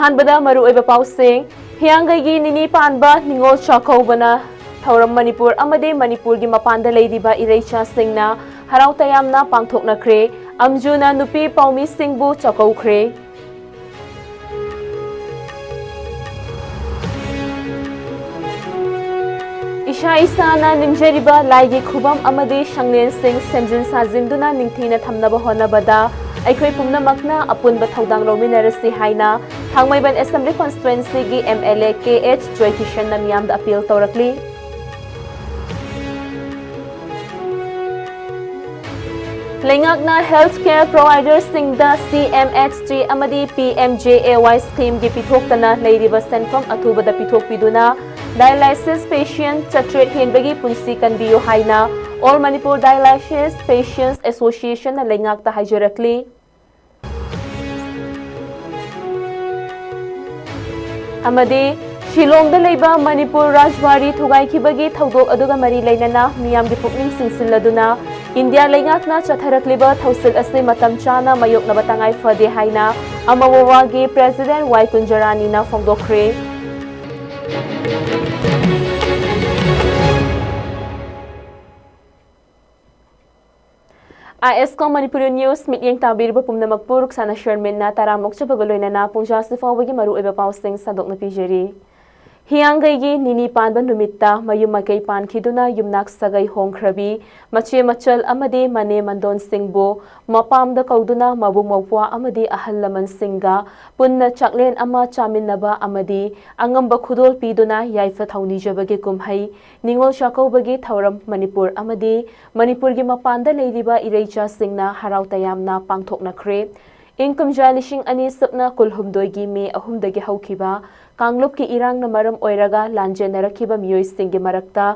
अहानबदा मरु ओइबा पाउसिंग हियांगैगी निनी पानबा निंगोल चकौबना थौरम मणिपुर अमदे मणिपुर की मपानदा लेरिबा इरेचा सिंगना हराव तयामना पांगथोकनख्रे अमजुना नुपी पाउमी सिंगबु चकौख्रे इशा इसाना निमजरिबा लाइगी खुबम अमदे शंगलेन सिंग सेमजिन साजिंदुना निंथीना थमनबा होनबदा अखोई पुमनमकना अपुनबा थौदांग लौमिनरसी हाइना थांगमैबन असेंबली कॉन्स्टिट्युएंसी की MLA KH जोइकिशन मियामदा अपील तौरकली लेंगाकना हेल्थ केयर प्रोवाइडर सिंगदा CMHT अमदी PMJAY स्कीम की पिथोकतना लेरिबा सेंफम अथुबदा पिथोकपिदुना Dialysis patient chatret henbagi punsi kanbiyo haina All Manipur Dialysis Patients Association na lengakta haijarakli amadi Shillongda leiba Manipur Rajwari thugaikibagi thaudok aduga mari leinana miyamgi pukning singsilladuna India lengakna chatharakliba thausil ase matam chana mayoknaba tangai fade haina amawawagi President Y Kunjarani na phongdokre ISCOM Manipuri News mityeng tabirba pumnamakpur sana Sherman na taramok sa bagaloy na pungja sa fawagi maru iba pausing sadok na pijeri. Hiyanggaygi nini panban numitta mayumakay pankiduna yumnak sagay hongkrabi mache machal amadi mane mandon singbo mapamda kauduna mabung mawwa amadi ahal laman singa punna chaklen ama chamin naba amadi angamba khudol piduna yaifa thawni jabagi kumhai Ningol chakouba thauram Manipur amadi Manipur gi mapanda leiriba ireicha singna haraw tayamna pangthoknakre Income jalishing ani sapna kulhumdoigi me ahumdagi haukiba Kanglup ki irang na maram oiraga lanje narakiba miyoy singi marakta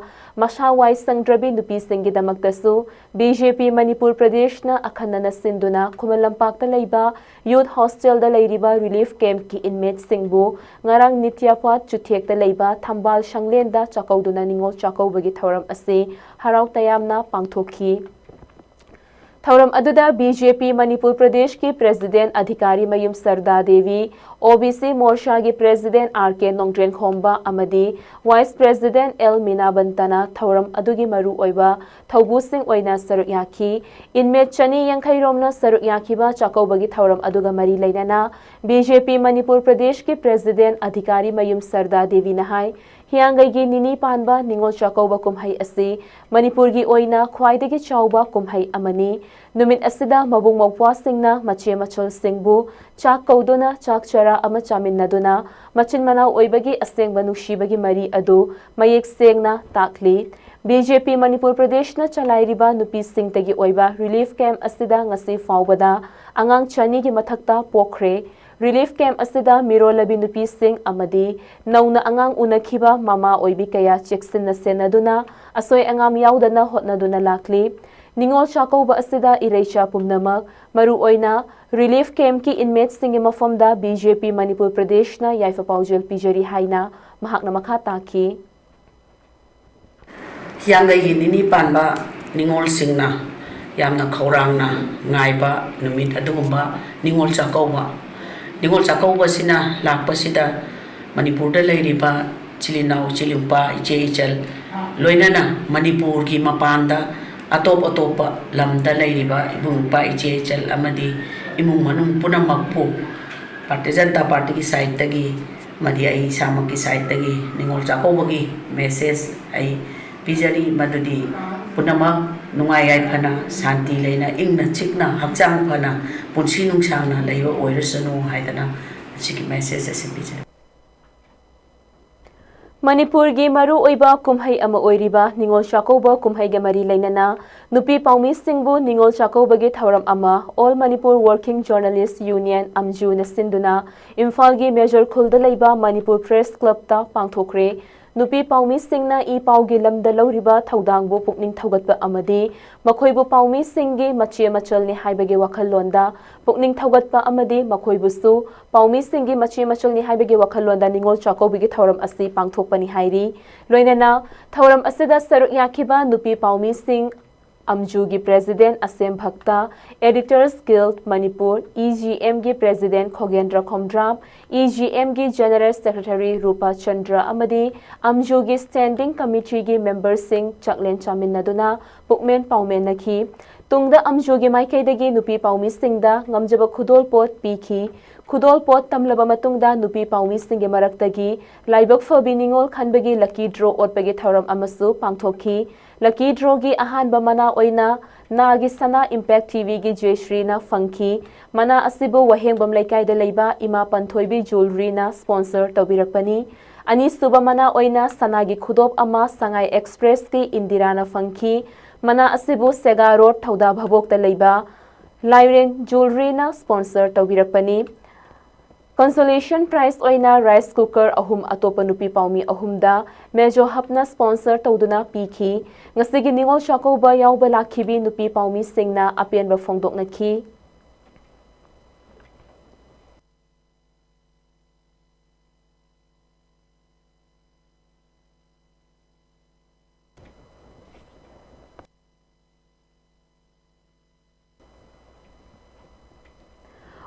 mashawai sangdrabi nupi singi damagtasu BJP Manipur Pradesh na akhana na sinduna kumalampakta leiba youth hostel da leiriba relief camp ki inmate singbu ngarang nityapat chutiek da leiba thambal shanglen da chakauduna Ningol chakouba gi thauram ase haraw tayamna pangthokhi थौरम अदुदा BJP Manipur प्रदेश की president अधिकारी मयुम सरदा देवी OBC Morcha की president RK Nongren Khomba अमदी vice president L Meena बंतना थौरम अदुगी मरु ओइबा थौबुसिंग ओइना सरुक याखी इनमें चनी यंखैरोमना सरुक याखीबा चकौबगी थौरम अदुगा मरी लैनाना BJP मणिपुर प्रदेश की प्रेसिडेंट अधिकारी मयुम सरदा देवी नहाय हियांगैगी निनी पानबा निंगोल चकौबा कुमहै असि मणिपुर की ओइना ख्वाइदगी चाउबा कुमहै अमनी नुमित असिदा मबुंग मौपवा सिंगना मचे मचल सिंगबु चाक कौदुना चाक चरा अमा चामिन्नदुना मचिन मनाव ओइबगी असेंगबा नुशीबगी मरी अदु मयेक सेंगना ताकली BJP Manipur Pradesh na chalairiba nupi singtagi oiba relief camp asida ngasi faubada angang chani gi mathakta pokre Relief camp asida mirolabi nupi sing amadi nauna angang unakhiba mama oibi kaya cheksin na senaduna asoi angam yaudana hotnaduna lakli Ningol chakouba asida ireicha pumnamak maru oina relief camp ki inmates singi mafamda BJP Manipur Pradesh na yaifa paujel pijari haina mahakna makha taki Hiyangai nini panba Ningol singna yamna khaurangna ngaiba numit adugumba Ningol chakouba sina lakpa sida Manipur da leiriba chilinau chilimpa iche ichal loinana Manipur ki mapanda atopa lamda leiriba ibungpa iche ichal amadi imung manung punamakpu Partisan ta party ki side tagi madi ai samak ki side tagi Ningol chakouba ki message ai Pijari madudi punama nungai ai phana santi leina ingna chikna hakchang phana punsi nungsangna leiba oirasanu haidana chiki message ase pijari Manipur gi maru oiba kumhai ama oiriba Ningol chakouba kumhai ga mari leinana nupi paumi singbu Ningol chakouba gi thauram ama All Manipur Working Journalists Union amju na sinduna imphal gi major khulda leiba Manipur Press Club ta pangthokre nupi paumi singna I paugi lamda lauriba thaudangbu pukning thaugatba amadi makhoibu paumi singi mache machal ni haibage wakhallonda pukning thaugatba amadi makhoibu su paumi singi mache machal ni haibage wakhallonda Ningol chakouba gi thauram asi pangthokpani hairi loinana thauram asida saruk yakhiba nupi paumi sing Amjugi President Asem Bhakta, Editors Guild Manipur, EGM gi President Khogendra Khomdrap, EGM gi General Secretary Rupa Chandra Amadi, Amjugi Standing Committee gi Member Singh Chaklen Chaminaduna, Pukmen Paumen Nakhi, Tungda Amjugi Maikaidagi Nupi Paumi Singda, Ngamjaba Khudol Pot Piki, Khudol Pot Tamlaba Matungda Nupi Paumi Singhe Maraktagi, Laibak Fabi Ningol Khanbagi Lucky Draw Otpagi Thauram Amasu Pangthoki, Lucky Draw gi Ahanba Mana Oina, Nagi Sana Impact TV gi Jayshri na Funky, Mana Asibu Wahengbam Laikai Leiba, Ima Panthoibi Jewelry na Sponsor Taubirakpani, Ani Suba Mana Oina Sanagi Khudop Ama Sangai Express ki Indirana Funky, Mana Asibu Sega Road Thauda Bhabok Leiba, Lyren Jewelry na Sponsor Taubirakpani, Consolation Prize Oina Rice Cooker Ahum Atopa Nupi Paumi Ahumda Mejo Hapna Sponsor Tauduna Piki Ngasigi Ningol chakouba Yauba Lakhibi Nupi Paumi Singna Apianba Fongdok Naki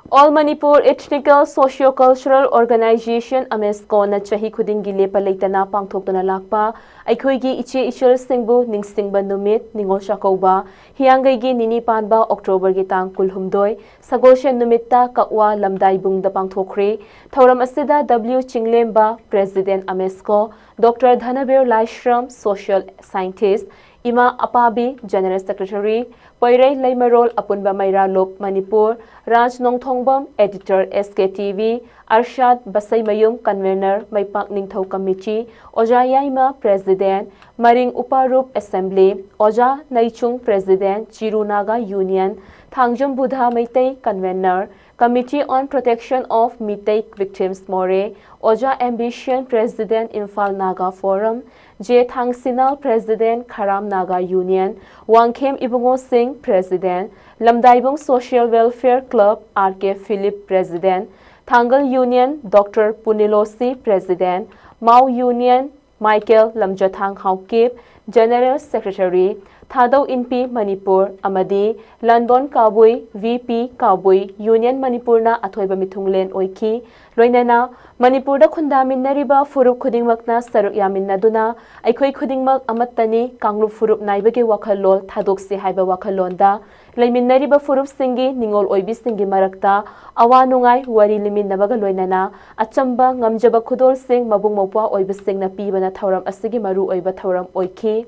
All Manipur Ethnical Socio-Cultural Organization AMESCO na chahi khudingi lepa leitana pangthokduna lakpa aikhoigi iche ichal singbu ningsingba numit Ningol chakouba hiangaigi nini panba October gi tang kulhumdoi sagoshen numitta kakwa lamdai bungda pangthokre thauram asida W Chinglemba President AMESCO Dr Dhanabir Laishram Social Scientist Ima Apabi General Secretary Poirei Leimarol Apunba Maira Lop Manipur Raj Nongthongbam Editor SKTV Arshad Basai Mayum Convener Maipak Ningthau Committee Oja Yaima President Maring Uparup Assembly Oja Naichung President Chirunaga Union Thangjum Buddha Meitei Convener Committee on Protection of Meitei Victims More Oja Ambition President Imphal Naga Forum J Thangsinal President Kharam Naga Union Wangkhem Ibungo Singh President Lamdaibung Social Welfare Club RK Philip President Thangal Union Dr Punilosi President Mau Union Michael Lamjathang Haukip General Secretary Thadau Inpi Manipur Amadi Lanbon Kabui VP Kabui Union Manipur na Athoiba Mithunglen Oiki Loinana Manipur da Khundamin Nariba Furup Khudingmakna Saruk Yaminaduna Aikhoi Khudingmak Amattani Kanglup Furup Naibagi Wakhalol Thadoksi Haiba Wakhalonda Laiminariba Furup Singi Ningol Oibi Singi Marakta Awanungai Wari Limin Nabaga Loinana Achamba Ngamjaba Khudol Sing Mabung Mopwa Oiba Sing na Pibana Thauram Asigi Maru Oiba Thauram Oiki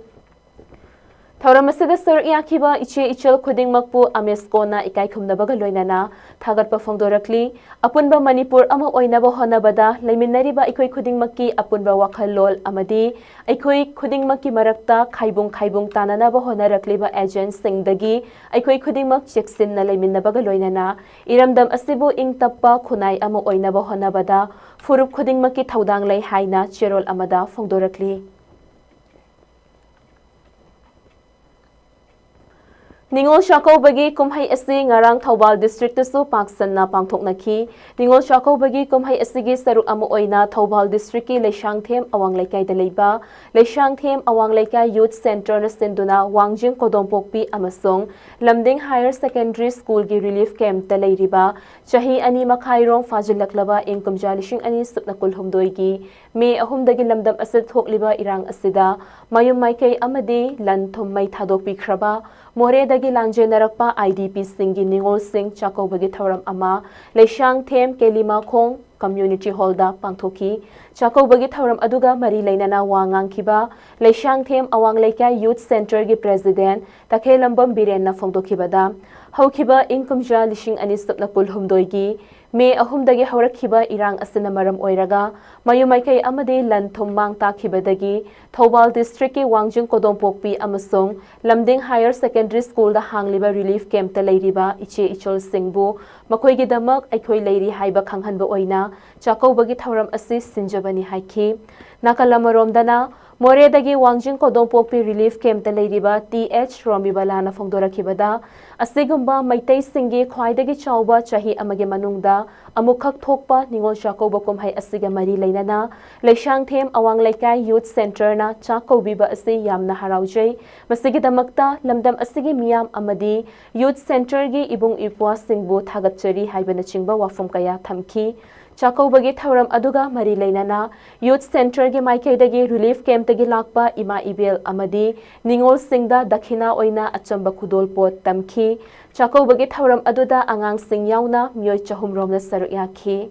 Thauramasida Sir Yakiba Iche Ichel Kuding Makpu AMESCO na Ikai Khumnabaga Loinana Thagat Pafongdorakli Apunba Manipur Ama Oinaba Honabada Laiminariba Ikoi Kuding Maki Apunba Wakhalol Amadi Ikoi Kuding Maki Marakta Khaibung Tananaba Honarakliba Agent Singdagi Ikoi Kuding Mak Cheksin na Laiminabaga Loinana Iramdam Asibu Ing Tappa Kunai Ama Oinaba Honabada Furup Kuding Maki Thaudang Lai Haina Cherol Amada Fongdorakli Ningol chakoubagi kumhai asi ngarang Thoubal district su paksan na pangthoknaki Ningol chakoubagi kumhai asigi saruk ama oina Thoubal district ki Leishangthem awang laikai da leiba Leishangthem awang laikai youth center na sinduna Wangjing Kodompokpi amasung Lamding Higher Secondary School gi relief camp da leiriba chahi ani makhairong fajilaklaba income jalishing ani supna kulhumdoi gi me ahumdagi lamdam asid thokliba irang asida mayum maikai amadi lan thummai thadokpi khraba Moredagi Langjenarakpa IDP Singi Ningol Singh Chakoubagi Thauram Ama Leishangthem Kelima Khong Community Hall da Pangthoki Chakoubagi Thauram Aduga Mari Lainana Wangang Kiba Leishangthem Awang Laikai Youth Center gi President Takhelambam Biren na Fongdokibada Haukiba Inkumja Lishing Ani Supna Kulhumdoigi Me ahumdagi haurakhiba irang asina maram oiraga mayumaikai amadi lan thummang takhibadagi Thoubal district ki Wangjing Kodompokpi amasung Lamding Higher Secondary School da hangliba relief camp ta leiriba iche ichol singbu makoigi damak aikhoi leiri haiba khanghanba oina chakoubagi thauram asi sinjabani haiki nakalamarom dana Moredagi Wangjing Kodongpokpi Relief Camp ta leiriba TH Rombibalana Fongdorakibada asigumba Maitai Singi Khwaidagi Chauba Chahi Amage Manungda Amukhak Thokpa Ningol Chakouba Kumhai Asiga Mari Leinana Leishang Them Awang Laikai Youth Center na Chakoubiba Asi Yamna Haraujai Masigi Damakta Lamdam Asigi Miyam Amadi Youth Center gi Ibung Ipwa Singbu Thagatchari Haibana Chingba Wafum Kaya Thamki Chakoubagi Thauram Aduga Mari Leinana Youth Center gi Maikaidagi Relief Camp tagi lakpa Ima Ibel Amadi Ningol Singda Dakhina Oina Achamba Kudol Pot Tamki Chakoubagi Thauram Aduda Angang Sing Yauna Myoy Chahum Romna Saru Yaki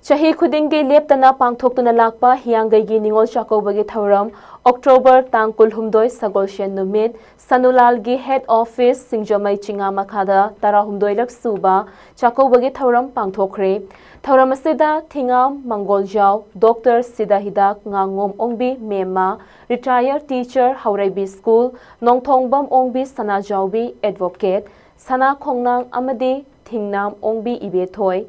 Chahi Khudingi Leptana Pangthoktuna lakpa Hiyangaigi Ningol Chakoubagi Thauram October Tangkul Humdoi Sagolshen Numit Sanulal gi Head Office Singjamai Chingama Khada Tara Humdoi Lak Suba Chakoubagi Thauram Pangthokre Thauram asida Thingam Mangoljau Dr. Sida Hidak Ngangom Ongbi Mema Retired Teacher Hauraibi School Nongthongbam Ongbi Sanajaubi Advocate Sana Khongnang Amadi Thingnam Ongbi Ibethoi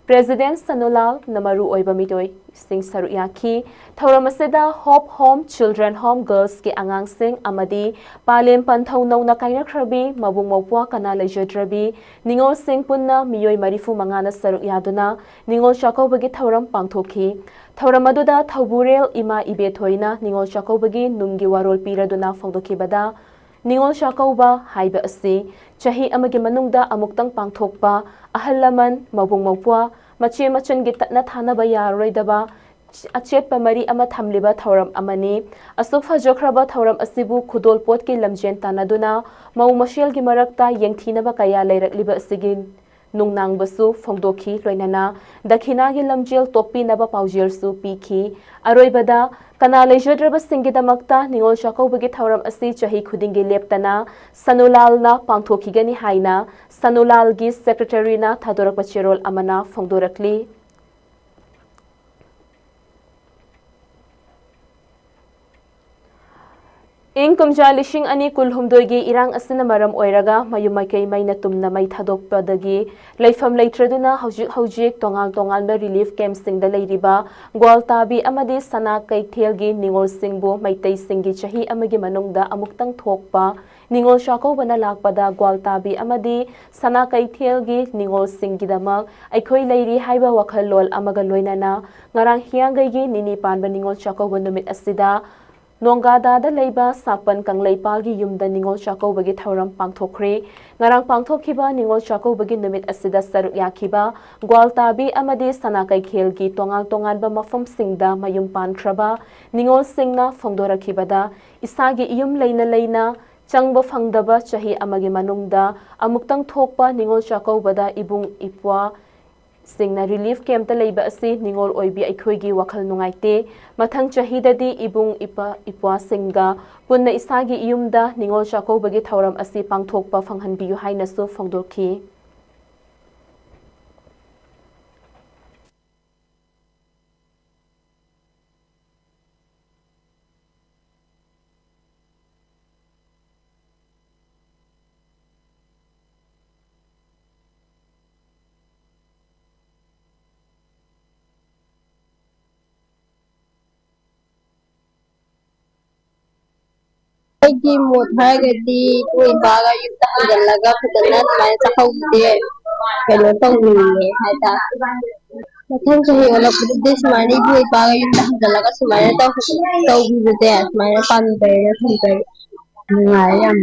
President Sanulal Namaru Oibamidoi Sing Saruyaki Thauramaseda Hope Home Children Home Girls ki Angang Sing Amadi Palim Panthau Nau na Kaina Krabi Mabung Mopwa Kana Lejodrabi Ningol Sing Punna Miyoi Marifu Mangana Saruyaduna Ningol Chakoubagi Thauram Pangthoki Thauramaduda Thauburel Ima Ibethoina Ningol Chakoubagi Nungi Warol Piraduna Fongdokibada Ningol Chakouba Haiba Asi Chahi Amagi Manungda Amuktang Pangthokpa Ahalaman Mabung Mopwa Machi Machan Gitatna Thanaba Yaroidaba Achet Pamari Ama Thamliba Thauram Amani Asukfa Jokraba Thauram Asibu Kudol Potki Lamjen Tanaduna Mau Mashel Gimarakta Yengthinaba Kaya Leirakliba Asigin Nungnang Basu Fongdoki Loinana Dakhinagi Lamjel Topi Naba Paujirsu Piki Aroibada Kana Lejodraba Singidamakta Ningol Chakoubagi Thauram Asi Chahi Khudingi Leptana Sanulal na Pangthokigani Haina Sanulal gi Secretary na Thadorak Pachirol Amana Fongdorakli Ing kumja lishing ani kulhumdoigi irang asina maram oiraga mayumaikai maina tumna mai thadokpadagi leifam leitraduna hojik tongal na relief camp singda leiriba gwaltabi amadi sana kaithelgi Ningol Singbu maitai singi chahi amagi manungda amuktang thokpa Ningol Chakoubana lakpada gwaltabi amadi sana kaithelgi Ningol Singgidamak aikhoi leiri haiba wakhal lol amaga loinana ngarang hiyangaigi nini panba Ningol Chakouba numit asida Nongada da leiba Sakpan Kangleipalgi Yumda Ningol Chakoubagi Thauram Pangthokre Ngarang Pangthokiba Ningol Chakoubagi Numit Asida Saruk Yakiba Gwaltabi Amadi Sanakai Khelgi Tonganba Mafam Singda Mayum Pankraba Ningol Singna Fongdorakibada Isagi Iyum Leina Changba Fangdaba Chahi Amagi Manungda Amuktang Thokpa Ningol Chakoubada Ibung Ipwa Singna relief camp ta leiba asi Ningol oibi aikhoigi wakhal nungaite mathang chahidadi ibung ipwa singa punna isagi iyumda Ningol Chakoubagi Thauram asi pangthokpa phanghanbiyu haina su fongdorki Di một hai cái đi tuổi ba cái chúng ta gần là gặp phải đến mà ta không để cái nó tông người hay ta mà thằng cho hiểu là cái đấy mà đi tuổi ba cái chúng ta gần là cái mà nó tông bị thế mà nó pan về nó không về ngoài em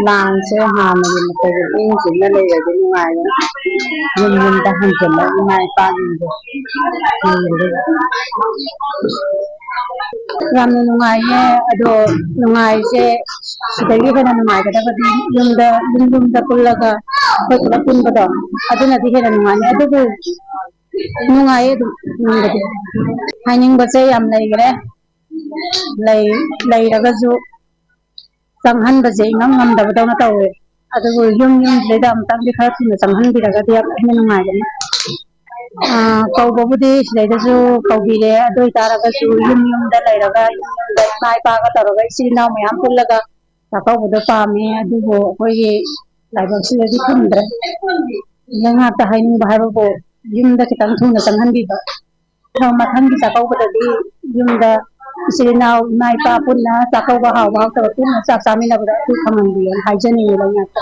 làng sẽ hà mà mình phải in chỉnh lên đây ở bên ngoài nhưng ta không chỉnh lại ngoài pan Ram nungai ado nungai se sidagi kana nungai kada kadi yumda pullaga bakla pun bada aduna dihera nungai ado nungai adu nungadi haning base yam leigre lei raga ju sanghan base ngam da bada na tawe ado yum leda am tam dikha thina sanghan bi raga dia nungai gani kau babudi sida su kau bile adoi taraga su yum da leiraga mai pa ga taraga isina mayam pullaga ꯆꯥꯛꯀꯧꯕꯗꯣ ꯄꯥꯝꯃꯦ ꯑꯗꯨꯕꯨ ꯑꯩꯈꯣꯏꯒꯤ ꯂꯥꯏꯕꯛꯁꯤꯗꯗꯤ ꯐꯪꯗ꯭ꯔꯦ ꯉꯥꯛꯇ ꯍꯥꯏꯅꯤꯡꯕ ꯍꯥꯏꯕꯕꯨ ꯌꯨꯝꯗ ꯈꯤꯇꯪ ꯊꯨꯅ ꯆꯪꯍꯟꯕꯤꯕ ꯃꯊꯪꯒꯤ ꯆꯥꯛꯀꯧꯕꯗꯗꯤ ꯌꯨꯝꯗ ꯏꯆꯤꯜ ꯏꯅꯥꯎ ꯏꯃꯥ ꯏꯄꯥ ꯄꯨꯟꯅ ꯆꯥꯛꯀꯧꯕ ꯍꯥꯎꯕ ꯍꯥꯎꯇꯕ ꯄꯨꯟꯅ ꯆꯥꯛ ꯆꯥꯃꯤꯟꯅꯕꯗ ꯑꯗꯨ ꯐꯪꯍꯟꯕꯤꯌꯣꯅ ꯍꯥꯏꯖꯅꯤꯡꯉꯤ ꯂꯩꯉꯥꯛꯇ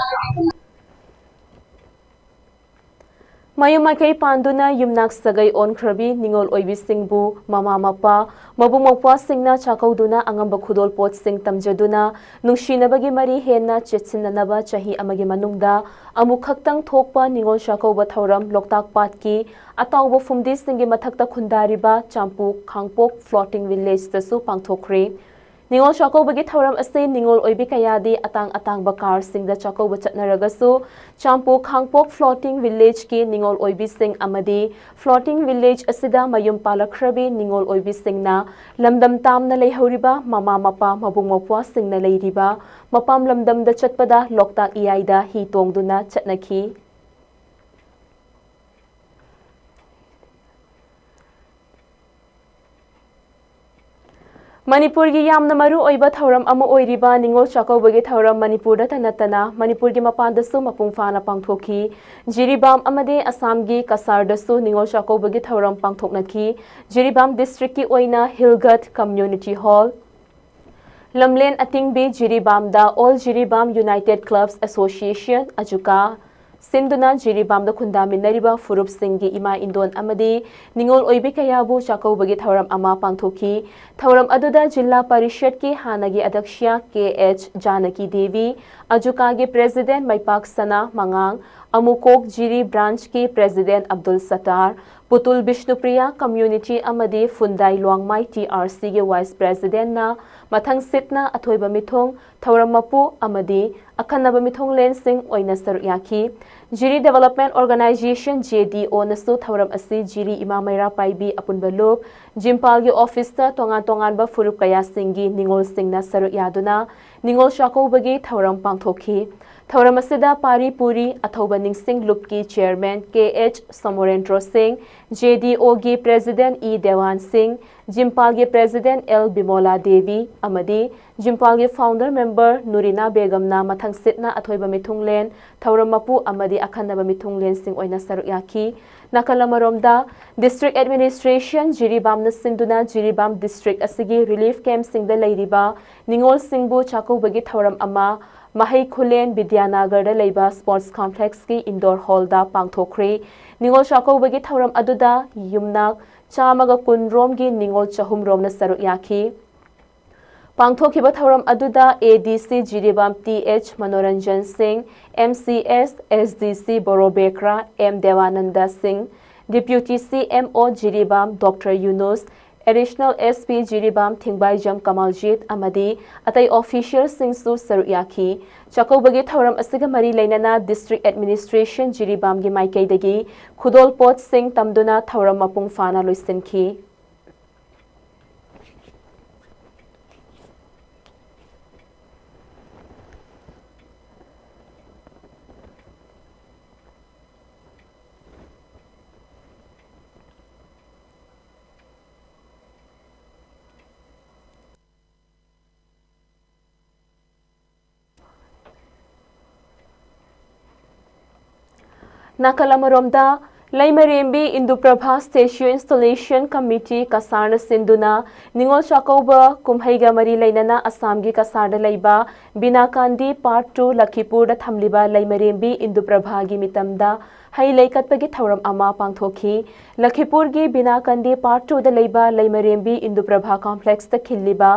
ꯃꯌꯨꯝ ꯃꯀꯩ ꯄꯥꯟꯗꯨꯅ ꯌꯨꯝꯅꯥꯛ ꯁꯥꯒꯩ ꯑꯣꯟꯈ꯭ꯔꯕꯤ ꯅꯤꯡꯉꯣꯜ ꯑꯣꯏꯕꯤꯁꯤꯡꯕꯨ ꯃꯃꯥ ꯃꯄꯥ ꯃꯕꯨꯡ ꯃꯧꯄ꯭ꯋꯥꯁꯤꯡꯅ ꯆꯥꯛꯀꯧꯗꯨꯅ ꯑꯉꯝꯕ ꯈꯨꯗꯣꯜꯄꯣꯠꯁꯤꯡ ꯇꯝꯖꯗꯨꯅ ꯅꯨꯡꯁꯤꯅꯕꯒꯤ ꯃꯔꯤ ꯍꯦꯟꯅ ꯆꯦꯠꯁꯤꯟꯅꯅꯕ ꯆꯍꯤ ꯑꯃꯒꯤ ꯃꯅꯨꯡꯗ ꯑꯃꯨꯛ ꯈꯛꯇꯪ ꯊꯣꯛꯄ ꯅꯤꯡꯉꯣꯜ ꯆꯥꯛꯀꯧꯕ ꯊꯧꯔꯝ ꯂꯣꯛꯇꯥꯛ ꯄꯥꯠꯀꯤ ꯑꯇꯥꯎꯕ ꯐꯨꯝꯗꯤꯁꯤꯡꯒꯤ ꯃꯊꯛꯇ ꯈꯨꯟꯗꯥꯔꯤꯕ ꯆꯥꯝꯄꯨ ꯈꯥꯡꯄꯣꯛ ꯐ꯭ꯂꯣꯇꯤꯡ ꯚꯤꯂꯦꯖꯇꯁꯨ ꯄꯥꯡꯊꯣꯛꯈ꯭ꯔꯦ ꯅꯤꯡꯉꯣꯜ ꯆꯥꯛꯀꯧꯕꯒꯤ ꯊꯧꯔꯝ ꯑꯁꯤ ꯅꯤꯡꯉꯣꯜ ꯑꯣꯏꯕꯤ ꯀꯌꯥꯗꯤ ꯑꯇꯥꯡ ꯑꯇꯥꯡꯕ ꯀꯥꯔꯁꯤꯡꯗ ꯆꯥꯛꯀꯧꯕ ꯆꯠꯅꯔꯒꯁꯨ ꯆꯥꯝꯄꯨ ꯈꯥꯡꯄꯣꯛ ꯐ꯭ꯂꯣꯇꯤꯡ ꯚꯤꯂꯦꯖꯀꯤ ꯅꯤꯡꯉꯣꯜ ꯑꯣꯏꯕꯤꯁꯤꯡ ꯑꯃꯗꯤ ꯐ꯭ꯂꯣꯇꯤꯡ ꯚꯤꯂꯦꯖ ꯑꯁꯤꯗ ꯃꯌꯨꯝ ꯄꯥꯜꯂꯛꯈ꯭ꯔꯕꯤ ꯅꯤꯡꯉꯣꯜ ꯑꯣꯏꯕꯤꯁꯤꯡꯅ ꯂꯝꯗꯝ ꯇꯥꯝꯅ ꯂꯩꯍꯧꯔꯤꯕ ꯃꯃꯥ ꯃꯄꯥ ꯃꯕꯨꯡ ꯃꯧꯄ꯭ꯋꯥꯁꯤꯡꯅ ꯂꯩꯔꯤꯕ ꯃꯄꯥꯝ ꯂꯝꯗꯝꯗ ꯆꯠꯄꯗ ꯂꯣꯛꯇꯥꯛ ꯏꯌꯥꯏꯗ ꯍꯤ ꯇꯣꯡꯗꯨꯅ ꯆꯠꯅꯈꯤ ꯃꯅꯤꯄꯨꯔꯒꯤ ꯌꯥꯝꯅ ꯃꯔꯨ ꯑꯣꯏꯕ ꯊꯧꯔꯝ ꯑꯃ ꯑꯣꯏꯔꯤꯕ ꯅꯤꯡꯉꯣꯜ ꯆꯥꯛꯀꯧꯕꯒꯤ ꯊꯧꯔꯝ ꯃꯅꯤꯄꯨꯔꯗꯇ ꯅꯠꯇꯅ ꯃꯅꯤꯄꯨꯔꯒꯤ ꯃꯄꯥꯟꯗꯁꯨ ꯃꯄꯨꯡ ꯐꯥꯅ ꯄꯥꯡꯊꯣꯛꯈꯤ ꯖꯤꯔꯤꯕꯥꯝ ꯑꯃꯗꯤ ꯑꯁꯥꯝꯒꯤ ꯀꯁꯥꯔꯗꯁꯨ ꯅꯤꯡꯉꯣꯜ ꯆꯥꯛꯀꯧꯕꯒꯤ ꯊꯧꯔꯝ ꯄꯥꯡꯊꯣꯛꯅꯈꯤ ꯖꯤꯔꯤꯕꯥꯝ ꯗꯤꯁꯇ꯭ꯔꯤꯛꯀꯤ ꯑꯣꯏꯅ ꯍꯤꯜꯒꯠ ꯀꯝꯃ꯭ꯌꯨꯅꯤꯇꯤ ꯍꯣꯜ ꯂꯝꯂꯦꯟ ꯑꯇꯤꯡꯕꯤ ꯖꯤꯔꯤꯕꯥꯝꯗ all Jiribam united clubs association ꯑꯖꯨꯀꯥ ꯁꯤꯟꯗꯨꯅ ꯖꯤꯔꯤꯕꯥꯝꯗ ꯈꯨꯟꯗꯥꯃꯤꯟꯅꯔꯤꯕ ꯐꯨꯔꯨꯞꯁꯤꯡꯒꯤ ꯏꯃꯥ ꯏꯟꯗꯣꯟ ꯑꯃꯗꯤ ꯅꯤꯡꯉꯣꯜ ꯑꯣꯏꯕꯤ ꯀꯌꯥꯕꯨ ꯆꯥꯛꯀꯧꯕꯒꯤ ꯊꯧꯔꯝ ꯑꯃ ꯄꯥꯡꯊꯣꯛꯈꯤ ꯊꯧꯔꯝ ꯑꯗꯨꯗ ꯖꯤꯜꯂꯥ ꯄꯔꯤषꯠꯀꯤ ꯍꯥꯟꯅꯒꯤ ꯑध्यꯛꯁ꯭ꯌ ꯀꯦ.ꯑꯩꯆ. ꯖꯥꯅꯀꯤ ꯗꯦꯕꯤ ꯑꯖꯨꯀꯥꯒꯤ ꯄ꯭ꯔꯦꯁꯤꯗꯦꯟꯠ ꯃꯩꯄꯥꯛ ꯁꯅꯥ ꯃꯉꯥꯡ ꯑꯃꯨꯀꯣꯛ ꯖꯤꯔꯤ ꯕ꯭ꯔꯥꯟꯆꯀꯤ ꯄ꯭ꯔꯦꯁꯤꯗꯦꯟꯠ ꯑꯕꯗꯨꯜ ꯁꯠꯇꯥꯔ ꯄꯨꯇꯨꯜ ꯕꯤꯁꯅꯨꯄ꯭रिꯌꯥ ꯀꯝꯃ꯭ꯌꯨꯅꯤꯇꯤ ꯑꯃꯗꯤ ꯐꯨꯟꯗꯥꯏ ꯂꯨꯋꯥꯡꯃꯥꯏ ꯇꯤ.ꯑꯥꯔ.ꯁꯤꯒꯤ ꯋꯥꯏꯁ ꯄ꯭ꯔꯦꯁꯤꯗꯦꯟꯠꯅ ꯃꯊꯪ ꯁꯤꯠꯅ ꯑꯊꯣꯏꯕ ꯃꯤꯊꯨꯡ ꯊꯧꯔꯝ ꯃꯄꯨ ꯑꯃꯗꯤ ꯑꯈꯟꯅꯕ ꯃꯤꯊꯨꯡꯂꯦꯟꯁꯤꯡ ꯑꯣꯏꯅ ꯁꯔꯨꯛ ꯌꯥꯈꯤ ꯖꯤꯔꯤ ꯗꯦꯚꯦꯂꯞꯃꯦꯟꯠ ꯑꯣꯔꯒꯅꯥꯏꯖꯦꯁꯟ JDO-ꯅꯁꯨ ꯊꯧꯔꯝ ꯑꯁꯤ ꯖꯤꯔꯤ ꯏꯃꯥ ꯃꯩꯔꯥ ꯄꯥꯏꯕꯤ ꯑꯄꯨꯟꯕ ꯂꯨꯞ ꯖꯤꯝꯄꯥꯜꯒꯤ ꯑꯣꯐꯤꯁꯇ ꯇꯣꯉꯥꯟ ꯇꯣꯉꯥꯟꯕ ꯐꯨꯔꯨꯞ ꯀꯌꯥꯁꯤꯡꯒꯤ ꯅꯤꯡꯉꯣꯜꯁꯤꯡꯅ ꯁꯔꯨꯛ ꯌꯥꯗꯨꯅ ꯅꯤꯡꯉꯣꯜ ꯆꯥꯛꯀꯧꯕꯒꯤ ꯊꯧꯔꯝ ꯄꯥꯡꯊꯣꯛꯈꯤ ꯊꯧꯔꯝ ꯑꯁꯤꯗ ꯄꯥꯔꯤ ꯄꯨꯔꯤ ꯑꯊꯧꯕ ꯅꯤꯡꯁꯤꯡ ꯂꯨꯞꯀꯤ ꯆꯦꯌꯔꯃꯦꯟ ꯀꯦ.ꯑꯩꯆ. ꯁꯣꯃꯣꯔꯦꯟꯗ꯭ꯔꯣ ꯁꯤꯡ JDO-ꯒꯤ ꯄ꯭ꯔꯦꯁꯤꯗꯦꯟꯠ E. ꯗꯦꯋꯥꯟ ꯁꯤꯡ ꯖꯤꯝꯄꯥꯜꯒꯤ ꯄ꯭ꯔꯦꯁꯤꯗꯦꯟꯠ L. ꯕꯤꯃꯣꯂꯥ ꯗꯦꯕꯤ ꯑꯃꯗꯤ ꯖꯤꯝꯄꯥꯜꯒꯤ ꯐꯥꯎꯟꯗꯔ ꯃꯦꯝꯕꯔ ꯅꯨꯔꯤꯅꯥ ꯕꯦꯒꯝꯅ ꯃꯊꯪ ꯁꯤꯠꯅ ꯑꯊꯣꯏꯕ ꯃꯤꯊꯨꯡꯂꯦꯟ ꯊꯧꯔꯝ ꯃꯄꯨ ꯑꯃꯗꯤ ꯑꯈꯟꯅꯕ ꯃꯤꯊꯨꯡꯂꯦꯟꯁꯤꯡ ꯑꯣꯏꯅ ꯁꯔꯨꯛ ꯌꯥꯈꯤ ꯅꯥꯀꯜ ꯑꯃꯔꯣꯝꯗ ꯗꯤꯁꯇ꯭ꯔꯤꯛ ꯑꯦꯗꯃꯤꯅꯤꯁꯇ꯭ꯔꯦꯁꯟ ꯖꯤꯔꯤꯕꯥꯝꯅ ꯁꯤꯟꯗꯨꯅ ꯖꯤꯔꯤꯕꯥꯝ ꯗꯤꯁꯇ꯭ꯔꯤꯛ ꯑꯁꯤꯒꯤ ꯔꯤꯂꯤꯐ ꯀꯦꯝꯞꯁꯤꯡꯗ ꯂꯩꯔꯤꯕ ꯅꯤꯡꯉꯣꯜꯁꯤꯡꯕꯨ ꯆꯥꯛꯀꯧꯕꯒꯤ ꯊꯧꯔꯝ ꯑꯃ ꯃꯍꯩ ꯈꯨꯂꯦꯟ ꯕꯤꯗ꯭ꯌꯥꯅꯒꯔꯗ ꯂꯩꯕ ꯁ꯭ꯄꯣꯔꯠꯁ ꯀꯝꯄ꯭ꯂꯦꯛꯁꯀꯤ ꯏꯟꯗꯣꯔ ꯍꯣꯜꯗ ꯄꯥꯡꯊꯣꯛꯈ꯭ꯔꯦ ꯅꯤꯡꯉꯣꯜ ꯆꯥꯛꯀꯧꯕꯒꯤ ꯊꯧꯔꯝ ꯑꯗꯨꯗ ꯌꯨꯝꯅꯥꯛ 110 ꯔꯣꯝꯒꯤ ꯅꯤꯡꯉꯣꯜ 300 ꯔꯣꯝꯅ ꯁꯔꯨꯛ ꯌꯥꯈꯤ ꯄꯥꯡꯊꯣꯛꯈꯤꯕ ꯊꯧꯔꯝ ꯑꯗꯨꯗ ADC ꯖꯤꯔꯤꯕꯥꯝ T.H. ꯃꯅꯣꯔꯟꯖꯟ ꯁꯤꯡ MCS SDC ꯕꯣꯔꯣꯕꯦꯀ꯭ꯔꯥ M. Devananda Singh deputy CMO Jiribam doctor Yunus additional SP Jiribam Thingbaijam Kamaljit ꯑꯃꯗꯤ ꯑꯇꯩ ꯑꯣꯐꯤꯁꯤꯌꯦꯜꯁꯤꯡꯁꯨ ꯁꯔꯨꯛ ꯌꯥꯈꯤ ꯆꯥꯛꯀꯧꯕꯒꯤ ꯊꯧꯔꯝ ꯑꯁꯤꯒ ꯃꯔꯤ ꯂꯩꯅꯅ ꯗꯤꯁꯇ꯭ꯔꯤꯛ ꯑꯦꯗꯃꯤꯅꯤꯁꯇ꯭ꯔꯦꯁꯟ ꯖꯤꯔꯤꯕꯥꯝꯒꯤ ꯃꯥꯏꯀꯩꯗꯒꯤ ꯈꯨꯗꯣꯜꯄꯣꯠꯁꯤꯡ ꯇꯝꯗꯨꯅ ꯊꯧꯔꯝ ꯃꯄꯨꯡ ꯐꯥꯅ ꯂꯣꯏꯁꯤꯟꯈꯤ ꯅꯥꯀꯜ ꯑꯃꯔꯣꯝꯗ ꯂꯩꯃꯔꯦꯝꯕꯤ ꯏꯟꯗꯨꯄ꯭ꯔꯚꯥ ꯁ꯭ꯇꯦꯆꯨ ꯏꯟꯁꯇꯣꯂꯦꯁꯟ ꯀꯝꯃꯤꯇꯤ ꯀꯁꯥꯔꯅ ꯁꯤꯟꯗꯨꯅ ꯅꯤꯡꯉꯣꯜ ꯆꯥꯛꯀꯧꯕ ꯀꯨꯝꯍꯩꯒ ꯃꯔꯤ ꯂꯩꯅꯅ ꯑꯁꯥꯝꯒꯤ ꯀꯁꯥꯔꯗ ꯂꯩꯕ ꯕꯤꯅꯥꯀꯥꯟꯗꯤ ꯄꯥꯔꯠ 2 ꯂꯈꯤꯄꯨꯔꯗ ꯊꯝꯂꯤꯕ ꯂꯩꯃꯔꯦꯝꯕꯤ ꯏꯟꯗꯨꯄ꯭ꯔꯚꯥꯒꯤ ꯃꯤꯇꯝꯗ ꯍꯩ ꯂꯩ ꯀꯠꯄꯒꯤ ꯊꯧꯔꯝ ꯑꯃ ꯄꯥꯡꯊꯣꯛꯈꯤ ꯂꯈꯤꯄꯨꯔꯒꯤ ꯕꯤꯅꯥꯀꯥꯟꯗꯤ ꯄꯥꯔꯠ 2ꯗ ꯂꯩꯕ ꯂꯩꯃꯔꯦꯝꯕꯤ ꯏꯟꯗꯨꯄ꯭ꯔꯚꯥ ꯀꯝꯄ꯭ꯂꯦꯛꯁꯇ ꯈꯤꯜꯂꯤꯕ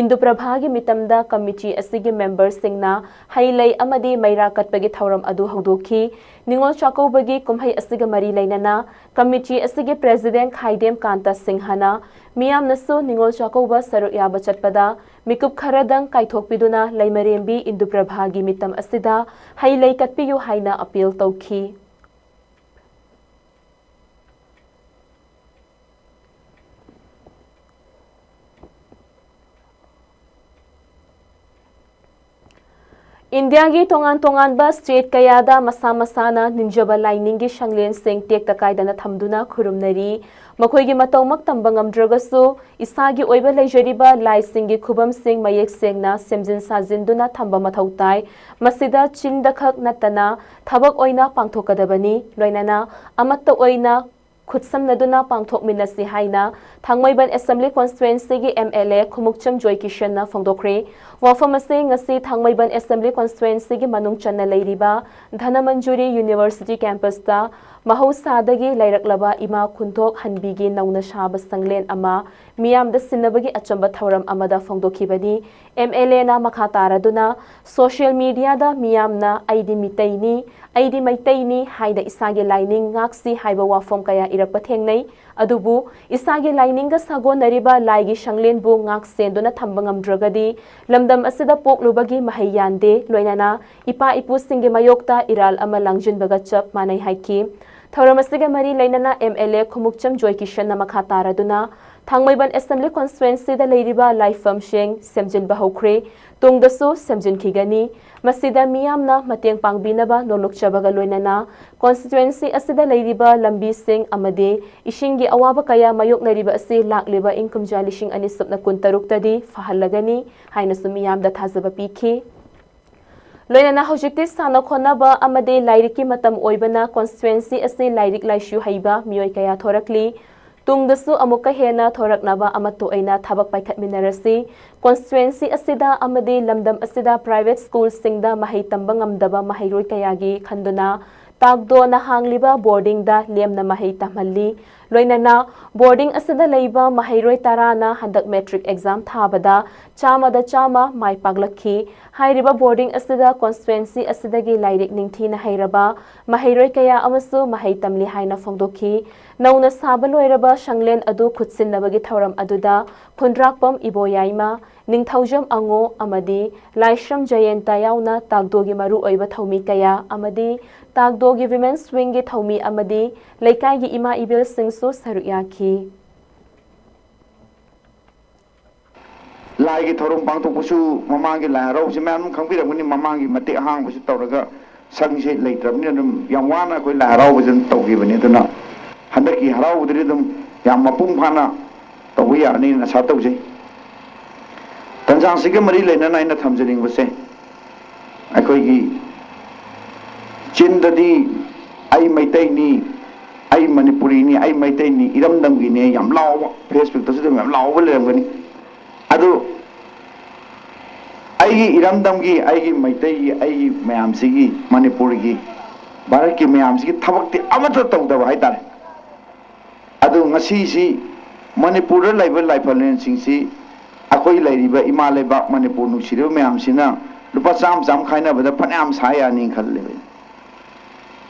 ꯏꯟꯗꯨꯄ꯭ꯔꯚꯥꯒꯤ ꯃꯤꯇꯝꯗ ꯀꯝꯃꯤꯇꯤ ꯑꯁꯤꯒꯤ ꯃꯦꯝꯕꯔꯁꯤꯡꯅ ꯍꯩ ꯂꯩ ꯑꯃꯗꯤ ꯃꯩꯔꯥ ꯀꯠꯄꯒꯤ ꯊꯧꯔꯝ ꯑꯗꯨ ꯍꯧꯗꯣꯛꯈꯤ ꯅꯤꯡꯉꯣꯜ ꯆꯥꯛꯀꯧꯕꯒꯤ ꯀꯨꯝꯍꯩ ꯑꯁꯤꯒ ꯃꯔꯤ ꯂꯩꯅꯅ ꯀꯝꯃꯤꯇꯤ ꯑꯁꯤꯒꯤ ꯄ꯭ꯔꯦꯁꯤꯗꯦꯟꯠ ꯈꯥꯏꯗꯦꯝ ꯀꯥꯟꯇ ꯁꯤꯡꯍꯅ ꯃꯤꯌꯥꯝꯅꯁꯨ ꯅꯤꯡꯉꯣꯜ ꯆꯥꯛꯀꯧꯕ ꯁꯔꯨꯛ ꯌꯥꯕ ꯆꯠꯄꯗ ꯃꯤꯀꯨꯞ ꯈꯔꯗꯪ ꯀꯥꯏꯊꯣꯛꯄꯤꯗꯨꯅ ꯂꯩꯃꯔꯦꯝꯕꯤ ꯏꯟꯗꯨꯄ꯭ꯔꯚꯥꯒꯤ ꯃꯤꯇꯝ ꯑꯁꯤꯗ ꯍꯩ ꯂꯩ ꯀꯠꯄꯤꯌꯨ ꯍꯥꯏꯅ ꯑꯄꯤꯜ ꯇꯧꯈꯤ India gi tongan ba state kayada masa-masana ninjaba lainingi shanglen sing tek takaidana thamduna khurumnari makhoi mataumak tambangamdragasu isagi oiba leijariba lai singi khubam sing mayek sengna semjin sajinduna thamba mathautai masida chindakhak natana thabak oina pangthokadabani loinana amatta oina khutsamnaduna pangthokminasi haina Thangmaiban Assembly Constituency gi MLA Khumukcham Joy Kishan na phongdokre wafamase ngasi Thangmaiban Assembly Constituency gi manung channa leiriba Dhanamanjuri University campus ta mahausadagi lairaklaba ima khunthok hanbigi nauna shaba sanglen ama miyamda sinnabagi achamba thauram amada phongdokhibani MLA na makhataraduna social media da miyamna aidi mitaini aidi maitaini haida isage lining ngaksi haiba wafam kaya irakpa thengnai adubu isage lininga sagonariba laigi shanglen bu ngak senduna thambangamdragadi lamdam asida poklubagi mahayande loinana ipa ipu singe mayokta iral ama langjin baga chap manai haiki Thauramasiga mari lainana MLA Khumukcham Joy Kishan na makhataraduna Thangmaiban Assembly Constituency da leiriba laifam sheng semjin bahokre tungdasu semjin khigani masida miyamna mateng pangbinaba nolokchabaga loinana constituency asida leiriba lambi sing amade ishingi awaba kaya mayoknariba ase lakleba income jalishing ani sapna kuntaruk tadi fahalagani haina sumiyamda thazaba pikhi Loinana hojikti sana khonaba amade lairiki matam oibana constituency ase lairik laishu haiba miyoi kaya thorakli tungdasu amuka hena thoraknaba amato aina thabak paikhatminarasi constituency asida amade lamdam asida private school singda mahai tamba ngamdaba mahairoi kayagi khanduna tagdo na hangliba boarding da lemna mahai tamhalli loinana boarding asida leiba mahairoi tarana handak metric exam thabada chama mai paglakhi hairiba boarding asida constituency asidagi lairik ningthina hairaba mahairoi kaya amasu mahai tamli haina phongdokhi nauna sabaloiraba shanglen adu khutsinnabagi thauram aduda khundrakpam iboyaima ningthaujam ango amadi laishram jayenta yauna tagdogi maru oiba thaumi kaya amadi tagdogi women's wing gi thaumi amadi laikai gi ima ibil singsu saruyaki Lai thorum bang to pusu mamangi la ro si man khangbi ra ni mamangi mate hang pusu tawraga sang se leitram ni dum yang wana koi la ro bujun tawgi bani tuna handaki harau udri dum yang mapung phana tawgi ya ni na sa tawje tanjang sige mari leina na ina thamjering buse akoi gi chindadi ai maitai ni ai manipuri ni ai maitai ni iramdam gi ne yam law Facebook ta su dum yam law ba lem gani adu aigi iramdamgi aigi maitai aigi mayamsigi manipurgi bharatki mayamsigi thabakti amata tawdaba haitare adu ngasi si manipur laiba laifalen singsi akoi lairiba ima laiba manipur nusiriba mayamsina lupa cham khaina bada phanam saya ning khalle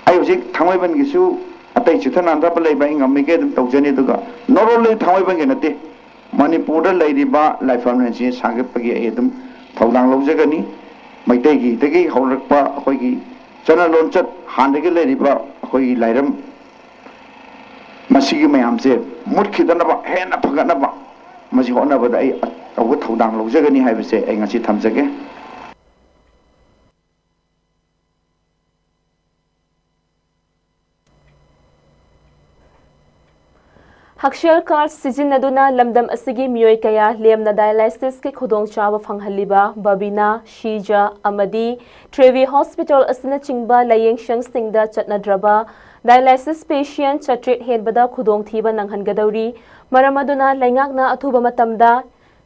ai hojik thangmaiban gisu atai chithana da laiba ingam ge dum tawjani duga norole thangmaiban ge nate Manipur lairiba laifam si sagapagi edum thawdang lawjagani maitai gi tegi haurakpa khoi gi chana lonchat handagi lairiba khoi gi lairam masigi mayam se mutkidana ba hena phagana ba masi hona ba ai awu thawdang lawjagani haibase ai ngasi thamjage Hakshel card sizinaduna lamdam asigi miyoi kaya lemna dialysis ke khudong chawa phanghalliba babina shija amadi trevi hospital asina chingba layeng shang singda chatnadraba dialysis patient chatrit hedbada khudong thiba nanghangadawri maramaduna laingakna athuba matamda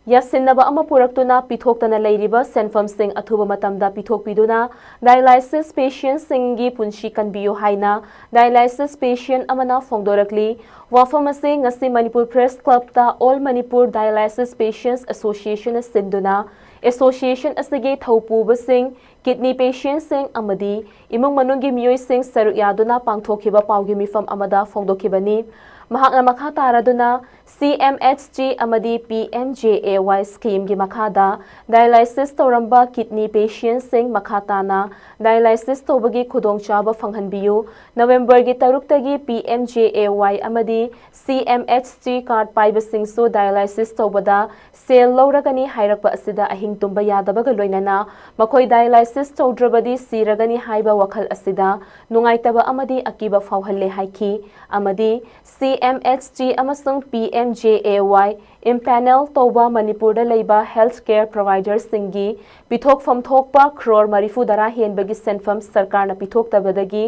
Yasinaba ama puraktuna pithoktana leiriba senfam sing athuba matamda pithokpiduna dialysis patient singi punshi kanbiyo haina dialysis patient amana phongdorakli wafamase ngasi Manipur Press Club ta All Manipur Dialysis Patients Association sinduna association asige thaupu basing kidney patients sing amadi imung manungi miyoi sing saruk yaduna pangthokhiba pawgi mifam amada phongdokhibani mahakna makha taraduna CMHG amadi PMJAY scheme gi makhada dialysis toramba kidney patients sing makhatana dialysis tobagi khudong chaba phanghanbiyu November gi taruktagi PMJAY amadi CMHT card paibasing su dialysis tobada sel lawragani hairakpa asida ahing tumba yadabaga loinana makhoi dialysis tawdrabadi siragani haiba wakhal asida nungaitaba amadi akiba fawhalle haiki amadi CMHT amasung PMJAY impanel toba Manipur da leiba healthcare providers singi pithok fam thokpa crore marifu dara henbagi senfam sarkar na pithok tabadagi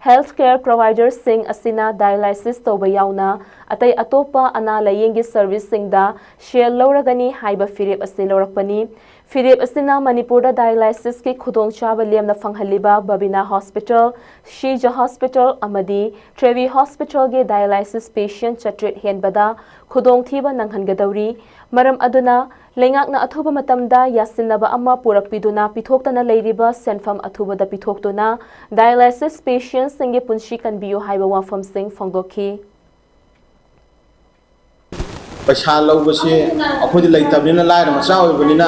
healthcare providers sing asina dialysis toba yauna atai atopa ana layengi service singda share lawragani haiba firep ase lawrakpani firep asina Manipur da dialysis ki khudong chaba lemna fanghaliba Babina Hospital Shija Hospital amadi Trevi Hospital ge dialysis patient chatret henbada khudong thiba nanghangadawri maram aduna lengakna athuba matamda yasinaba amma purakpiduna pithoktana leiriba senfam athuba da pithoktuna dialysis patients singe punshi kanbiyo haiba wafam sing phongdokhi पैसा लौबसे अखोदि लैतबनिना Lyra मचा ओइबनिना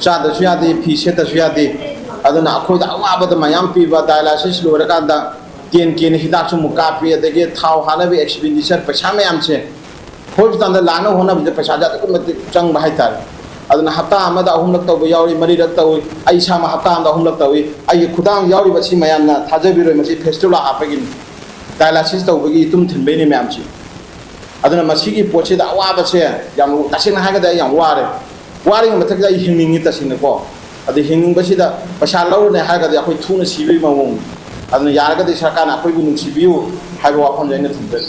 चादसु यादे फी सेतसु यादे अदुना अखोदि अवाबद मयाम पीबा dialysis लोरकांदा केन हिदाकसु मुकापी अदगे थाव हानबे expenditure पैसा मयामसे hospital दा लानो होनबे पैसा जादक मति चंग बाहायतार अदुना हप्ता अमदा अहुमलक तौबे यावरि मरिरक तौइ आई सामा हप्ता अमदा अहुमलक तौइ आई खुदांग यावरि बसी मयामना थाजबिरोय मसि फेस्टिवल हापगिन डायलिसिस तौबगी तुम थिनबेनि मयामसि aduna masigi poche da awaba che yam tasina haga da yam wari mathak da hingningi tasina ko adi hingning basi da pasha law ne haga da khoi thuna sibi mawong aduna yarga da sarkar na khoi bu nusibiu haga wa khon jaina thumbe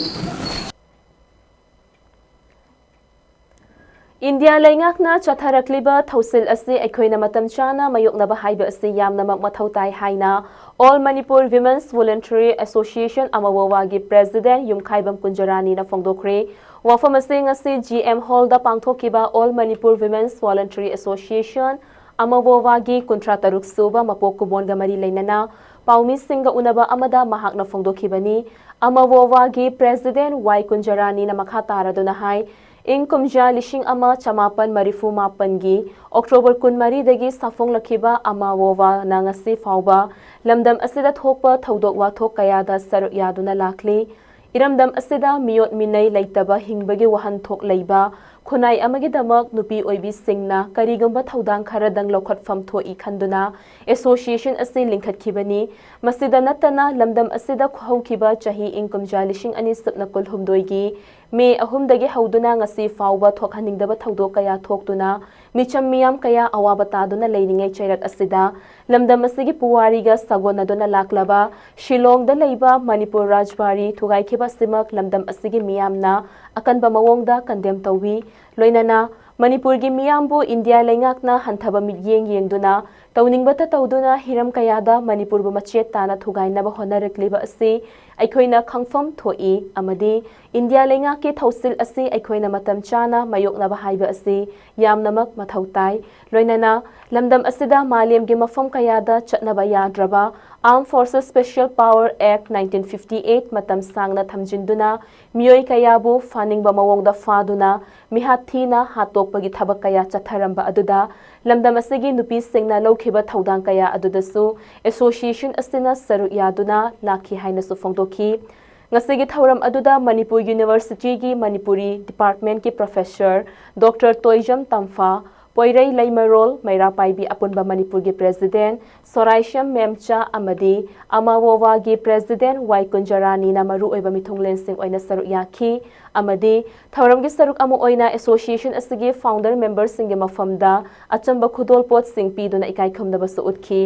India lengakna chatharakliba thausil ase ekhoina matam chana mayoknaba haiba ase yamnamak mathautai haina All Manipur Women's Voluntary Association Amawawagi President Yumkhaibam Kunjarani na phongdokre wafam ase ngasi GM Hall da pangthokiba All Manipur Women's Voluntary Association Amawawagi kuntrataruk suba mapokubon gamari leinana paumi singa unaba amada mahakna phongdokhibani Amawawagi President Y Kunjarani na makhatara dona hai ing kumja lishing ama chamapan marifu mapangi October kunmari dagi safong lakhiba ama wowa nangasi fauba lamdam asida thokpa thaudok wa thok kayada saruk yaduna lakli iramdam asida miyot minai laitaba hingbagi wahan thok leiba khunai amagi damak nupi oibi singna karigamba thaudang kharadang lokhat fam thoi khanduna association ase lingkhat khibani masida natana lamdam asida khaukiba chahi ing kumja lishing ani sapna kul humdoigi me ahumdagi hauduna ngasi fauba thokhaningdaba thaudok kaya thoktuna micham miyam kaya awaba taduna leiningai chairak asida lamdam asigi puwariga sagonaduna laklaba Shillong da leiba Manipur Rajbari thugai khiba simak lamdam asigi miyamna akanba mawongda kandem tawi loinana Manipur gi miyambu India lengakna hanthaba midyeng yengduna tauningbata tauduna hiram kayada Manipur bu machet tana thugainaba honarakliba ase aikhoina khangfam thoi amadi India lenga ke thausil ase aikhoina matam chana mayoknaba haiba ase yamnamak mathautai loinana lamdam asida malem ge mafam kayada chatnaba yadraba Armed Forces Special Power Act 1958 matam sangna thamjinduna miyoi kayabu faning ba mawongda faduna mihathina hatokpagi thabak kaya chatharamba aduda lamdam asigi nupi singna lokhiba thaudang kaya adudasu association asina saru yaduna lakhi haina su phongdokhi ngasigi thauram aduda Manipur University gi Manipuri Department ki Professor Dr. Toijam Tamfa Poirai Laimarol Maira Paibi Apunba Manipur gi President Soraisham Memcha Amadi Amawowa gi President Y Kunjarani na maru oiba mithunglen sing oina saruk yakhi amadi thauram gi saruk amu oina association asigi founder members sing gi mafamda achamba khudol pot sing pi duna ikai khamda basu utki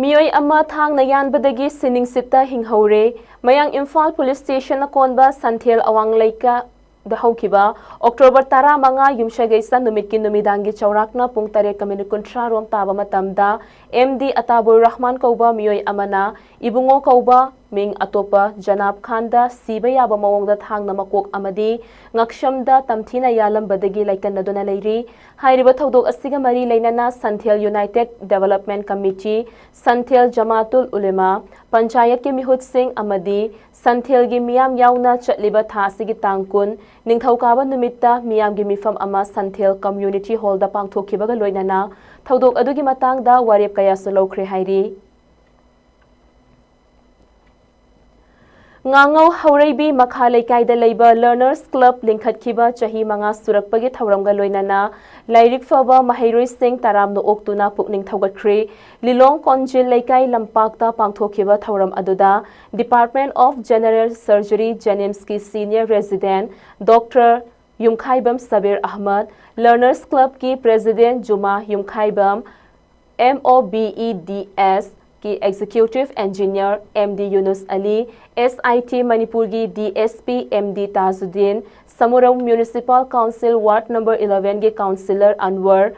Miyoi ama thang na yanbadagi sining sita hinghore mayang imphal police station na konba santhel awang laika da haukiba October 15 yumshagaisa numitki numidangi chaurakna pung 3:13 rom taba matamda MD Atabur Rahman kauba miyoi amana ibungo kauba Ming Atopa Janab Khanda Siba Yaba Mawongda Thangna Makok Amadi Ngakshamda Tamthina Yalam Badagi Laikanaduna Lairi Hairiba Thodok Asiga Mari Lainana Santhel United Development Committee Santhel Jamatul Ulema Panchayat ke Mihut Singh Amadi Santhel gi Miyam Yauna Chatliba Thasigi Tangkun Ningthokaba Numitta Miyam gi Mifam Ama Santhel Community Hall da Pangthokibaga Loinana Thodok Adugi Matangda Warep Kaya Solokre Hairi Ngangau Haureibi Makhalai Kaida Labor Learners Club Linkhat Kiba Chahi Manga Surakpagi Thauramga Loinana Lairik Faba Mahairoi Singh Taram no Oktuna Pukning Thaugatkri Lilong Konjil Laikai Lampakta Pangthokiba Thauram Aduda Department of General Surgery Janimski Senior Resident Dr. Yumkhaibam Sabir Ahmad Learners Club ki President Juma Yumkhaibam MOBEDS की Executive Engineer MD Yunus Ali, SIT Manipur की DSP MD Tazuddin, Samurang Municipal Council Ward Number 11 के Councillor Anwar,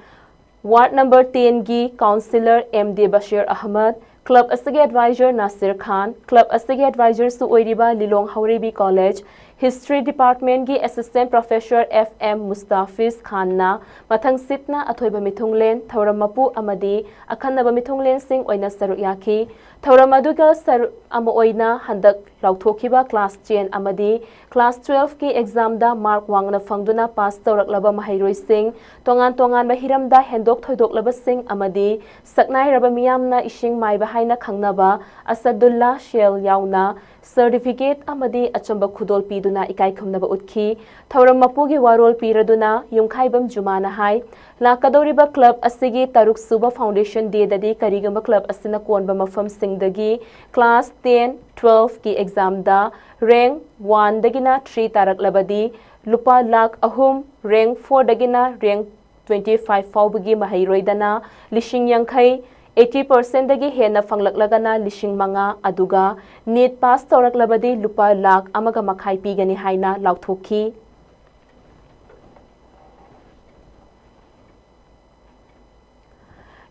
Ward Number 10 की Councillor MD Bashir Ahmad, Club Asagi Advisor Nasir Khan, Club Asagi Advisor Su Oiriba Lilong Haureibi College, History Department की Assistant Professor FM Mustafiz Khan na Mathang Sitna Athoiba Mithunglen, Thauram Amadi, Akhanaba Mithunglen Singh Oina Saruk Yaki, Thauram Saruk Ama Oina Handak Lauthokiba Class 10 Amadi, Class 12 की Exam da Mark Wangna Fangduna Pass Taurak Laba Mahairoi Singh, Tongan Mahiram da Hendok Thoidok Laba Singh Amadi, Saknai Raba Miyamna Ishing Mai Bahaina Khangnaba, Asadullah Shell Yauna, Certificate Amadi Achamba Khudol Piduna Ikai Khumnaba Utki, Thauram Mapugi Warol Piraduna, Yumkhaibam Jumana Hai, Lakadoriba Club Asigi Taruk Suba Foundation Day Dadi Karigamba Club Asina Konba Mafam Singh Dagi, Class 10, 12 ki exam da, Rank 1 Dagina 3 Tarak Labadi, Lupa Lak Ahum, Rank 4 Dagina, Rank 25 Faubugi Mahairoi Dana, Lishing Yankai, 80% dagi hena fanglaklagana lishing manga aduga need pass tawraklabadi lupa lak amaga makhai pigani haina lauthoki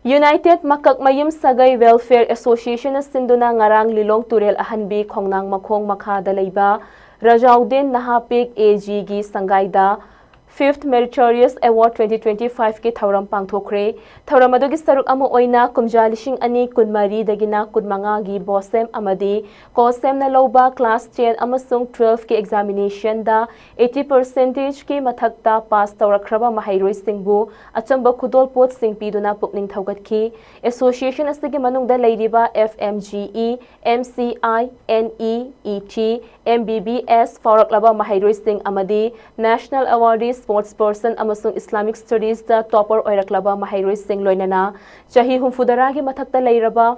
United Makak Mayum Sagai Welfare Association Sinduna Ngarang Lilong Turel Ahanbi Khongnang Makhong Makhada Leiba Rajaudin Nahapik AG gi Sangaida 5th Meritorious Award 2025 के थौरम पांगथोखरे थौरम अदुगी सरुक अमो ओइना कुमजा लिशिंग अनि कुनमारी दगिना कुनमंगा गी बोसेम अमदी कोसेम न लौबा class 10 अमसुंग 12 के examination दा 80% के मथक्ता पास तौरखरबा महाइरोइ सिंगबु अचंबा खुदोल पोत सिंग पिदुना पुकनिंग थौगतखी एसोसिएशन असगे मनुंगदा लेरिबा FMGE MCI NEET MBBS फौरकलबा महाइरोइ सिंग अमदी national awardees Sports Person amasung Islamic Studies da topper oiraklaba Mahairoi Singh loinana chahi humfudara gi mathakta leiraba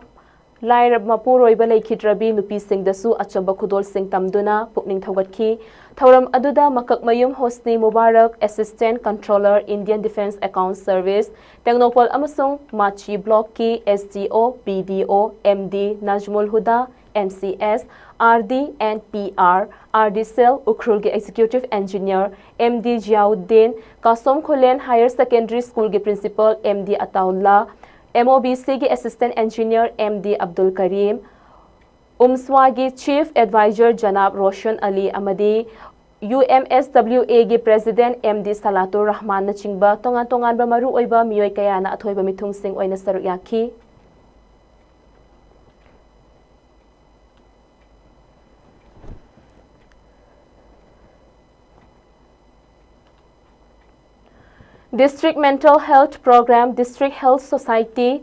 lairab mapuroiba leikidrabi nupi sing dasu achamba khudol sing tamduna pukning thawgatki thauram aduda makak mayum Hosni Mubarak Assistant Controller Indian Defence Account Service Technopol amasung Machi Block ki SDO BDO MD Najmul Huda MCS RD and PR RD Cell Ukrul के Executive Engineer MD Jiauddin Kasom Kholen Higher Secondary School के Principal MD Ataullah MOBC के Assistant Engineer MD Abdul Karim UMSWA के Chief Advisor Janab Roshan Ali Amadi UMSWA के President MD Salatur Rahman Nachingba tongan tongan ba maru oiba miyoi kaya na athoiba mithung sing oina saruk yaki District Mental Health Program, District Health Society,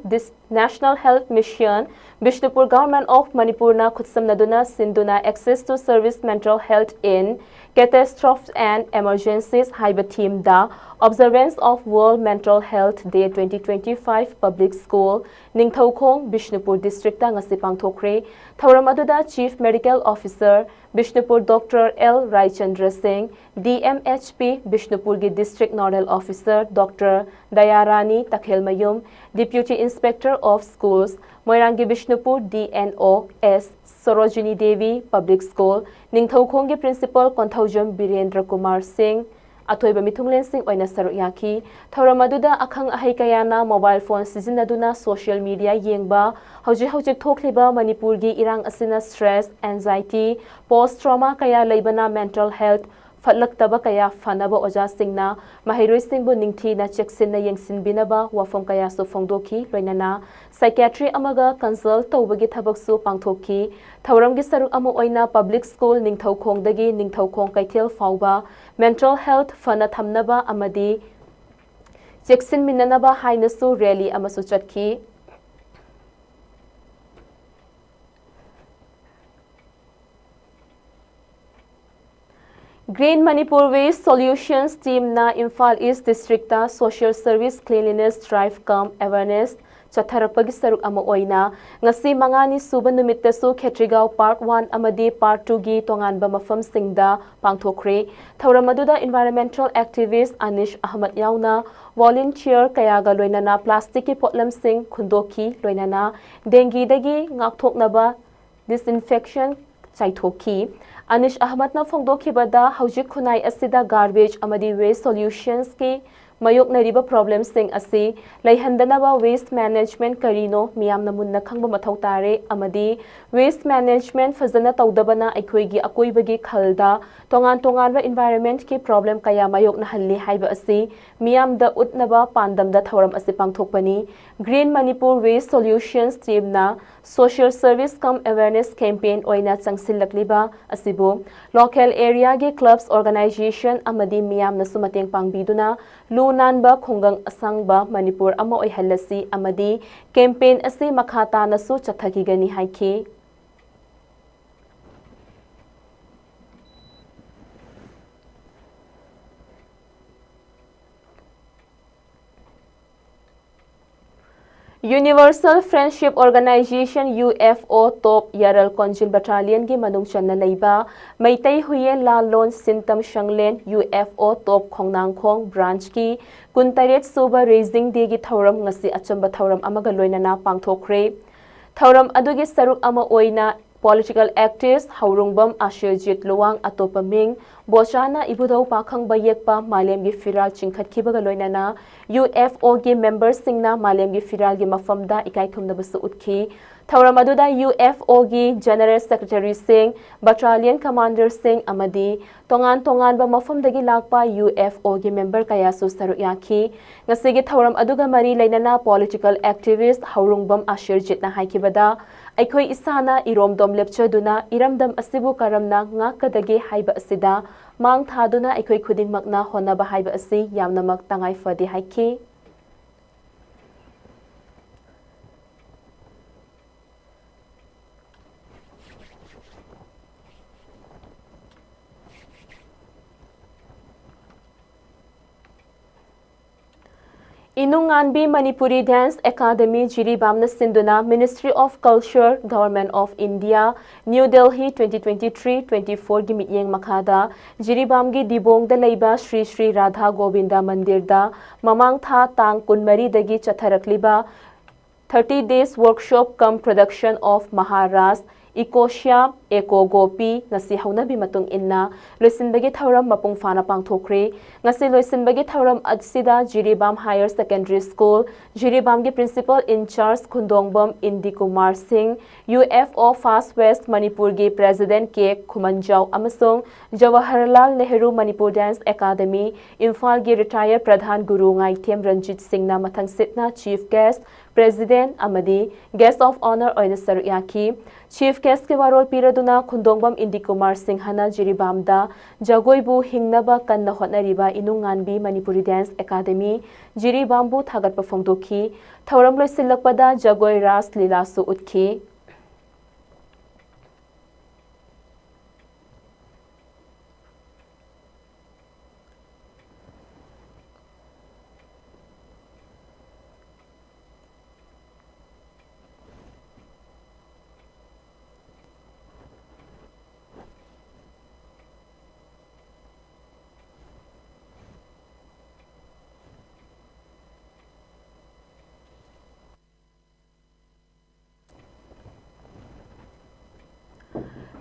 National Health Mission, Bishnupur Government of Manipur na Khutsam Naduna Sinduna Access to Service Mental Health in Catastrophes and Emergencies Haiba Team da Observance of World Mental Health Day 2025 Public School Ningthaukhong Bishnupur District ta ngasi pangthokre Thauram aduda Chief Medical Officer Bishnupur Dr. L. Raichandra Singh DMHP Bishnupur gi District Nodal Officer Dr. Dayarani Takhelmayum Deputy Inspector of Schools Moirangi Bishnupur DNO S. Sarojini Devi Public School Ningthaukhong gi Principal Konthaujam Birendra Kumar Singh अथोइब मिथुंगलेंसिंग ओइना सरुक याखी थौरम अदुदा अखंग अहै कयाना मोबाइल फोन सिजिन्नदुना सोशल मीडिया येंगबा हौजिक थोखलिबा मणिपुर गी इरांग असिना स्ट्रेस एंजाइटी पोस्ट ट्रॉमा कया लेबना मेंटल हेल्थ फटलक्तबा कया फनबा ओजा सिंगना महिरोइ सिंगबु निंगथीना चेक्सिनना येंगसिनबिनबा वाफम कया सु फोंदोखी लोइनना साइकियाट्री अमगा कंसल्ट तौबगी थबकसु पांथोखी थौरमगी सरुक अमु ओइना public school निंगथौखोंदगी निंगथौखों कैथेल फाउबा mental health Fanaa थमनबा अमदी चेक्सिनमिननबा हाइनसु rally अमसु चटखी Green Manipur Waste Solutions Team na Imphal East District ta Social Service Cleanliness Drive Come Awareness Chatharakpagi saruk ama oina ngasi mangani suba numitta su Khetrigao Part 1 amadi Part 2 gi tonganba mafam singda pangthokre thauramadu environmental activist Anish Ahmad yauna volunteer kayaga loinana plastic ki potlam sing khundoki loinana dengue dagi ngakthoknaba disinfection chaithoki Anish Ahmad na phongdokhibada haujik khunai asida garbage amadi waste solutions ki mayok nariba problems sing asi leihandanaba waste management karino miyamna munna khangba mathau tare amadi waste management fazana tawdabana aikhoigi akoibagi khalda tongan ba environment ki problem kaya mayok na halli haiba asi miyamda utnaba pandamda thoram asi pangthokpani Green Manipur Waste Solutions team na social service come awareness campaign oina changsilakliba asibu local area ge clubs organization amadi miyamna sumateng pangbiduna Nanba khongang asangba Manipur ama oihalasi amadi campaign asi makhata nasu chathagigani haiki Universal Friendship Organization UFO Top Yaral Konjil Battalion gi manung channa leiba Maitai Huyen La Lon Sintam Shanglen UFO Top Khongnang Khong branch ki kuntaret suba raising day gi thauram ngasi achamba thauram amaga loinana pangthokre thauram adugi saruk ama oina political activist Haurungbam Ashirjit Luwang Atopaming Bochana Ibudau Pakhang Bayekpa Malem gi Firal Chingkhatkibaga loinana UFO gi members singna Malem gi Firal gi mafamda ikai thumnabasu utki Thauramadu UFO gi General Secretary Singh Battalion Commander Singh amadi tongan ba mafamdagi lakpa UFO gi member kaya su saruk yakhi ngasigi thauram aduga mari leinana political activist Haurungbam Ashirjit na haikibada Aikoi isana iromdom lepchaduna iramdam asibu karamna ngakadage haiba asida mang thaduna aikoi khudingmakna honaba haiba asi yamnamak tangai fadi haiki Inunganbi Manipuri Dance Academy Jiribamna Sinduna Ministry of Culture Government of India New Delhi 2023-24 gi mityeng makhada Jiribamgi Dibong da leiba Sri Sri Radha Govinda Mandir da mamang tha tang kunmari dagi chatharakliba 30 days workshop cum production of Maharas Ikoshya Eko Gopi ngasi haunabi matung inna loisinbagi thauram mapung fana pangthokre ngasi loisinbagi thauram adsida Jiribam Higher Secondary School Jiribam gi principal in charge Khundongbam Indi Kumar Singh UFO Fast West Manipur gi president K Khumanjau amasung Jawaharlal Nehru Manipur Dance Academy Imphal gi retired Pradhan Guru Ngai Them Ranjit Singh na mathang sitna chief guest President Amadi Guest of Honor oina saruk yaki Chief Guest ke warol piraduna Khundongbam Indi Kumar Singh hana Jiribamda Jagoibu hingnaba kanna hotnariba inunganbi Manipuri Dance Academy Jiribambu thagatpa phongdokhi thauram loisilakpada Jagoi Ras Lila su utki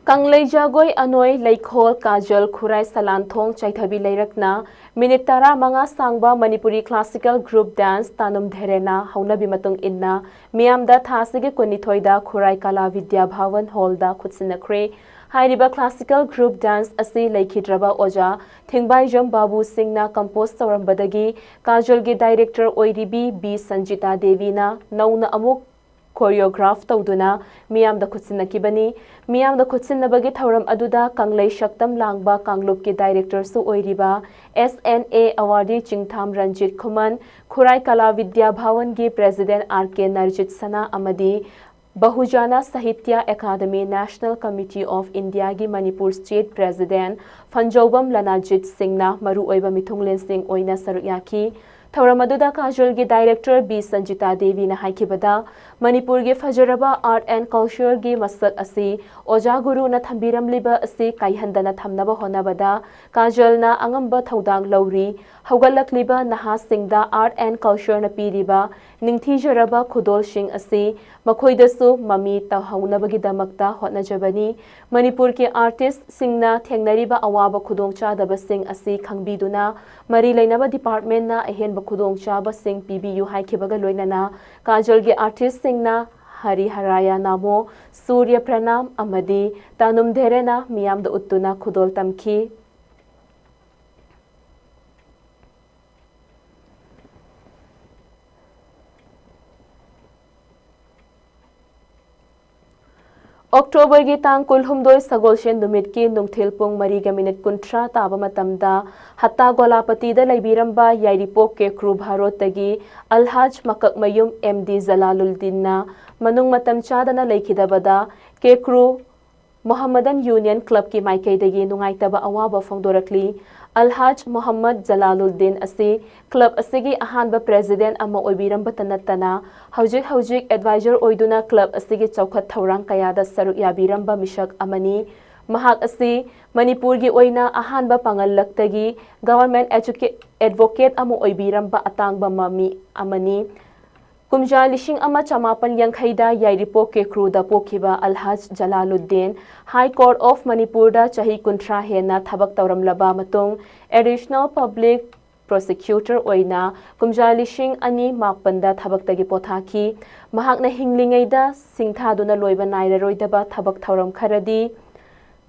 Kanglei jagoi anoi leikhol kajal khurai salanthong chaithabi leirakna minute tara manga sangba Manipuri classical group dance tanum dherena haunabi matung inna miyamda thasige kunithoida khurai kala vidya bhavan hall da khutsinakre hairiba classical group dance asi leikhidraba oja thingbai jam babu singna compose tawrambadagi kajal gi director oiribi b sanjita devi na nauna amuk choreograph tawduna miyamda khutsinakibani miyamda khutsinabagi thauram aduda kanglei shaktam langba kanglup ki director su oiriba SNA awardee chingtham ranjit khuman khurai kala vidya bhavan gi president RK Narjit Sana amadi Bahujana Sahitya Academy National Committee of India gi Manipur State President Fanjobam Lanajit Singhna maru oiba mithunglen sing oina saruyaki Thauramadu Kajal gi Director B Sanjita Devi na haikibada Manipur gi Fajaraba Art and Culture gi Masat asi Oja Guru na thambiram liba asi kaihandana thamnaba honabada Kajal na angamba thaudang lauri Haugalak liba naha singda Art and Culture na piriba Ningthijaraba Khudol Singh asi Makhoidasu mami tahaunabagi damakta hotnajabani Manipur ki artist singna thengnariba awaba khudongchadaba sing asi khangbiduna mari lainaba department na ahen khudongchaba sing PBU haikibaga loinana Kajal gi artist singna Hari Haraya Namo Surya Pranam amadi Tanum Dherena miyamda uttuna khudol tamki October gi tang kulhumdoi sagolshen numit ki nungthil pung mariga minute kuntra taba matamda hatta golapati da laibiramba yairipok ke kru bharot tagi alhaj makak mayum MD Jalaluddin na manung matam chadana leikhidabada ke kru Mohammedan Union Club ki maikai dagi nungaitaba awaba fongdorakli Alhaj Muhammad Jalaluddin asi club asigi ahanba president ama oibiramba tanatana hawjik advisor oiduna club asigi chawkhat thawrang kayada saruk yabiramba mishak amani mahak asi Manipur gi oina ahanba pangallaktagi government advocate ama oibiramba atangba mami amani Kumja lishing ama chamapan yankhaida yairipo ke kruda pokhiba Alhaj Jalaluddin High Court of Manipur da chahi kuntra hena thabak tawram laba matung additional public prosecutor oina kumja lishing ani makpanda thabak tagi pothaki mahakna hinglingai da singthaduna loiba nairaroidaba thabak thawram kharadi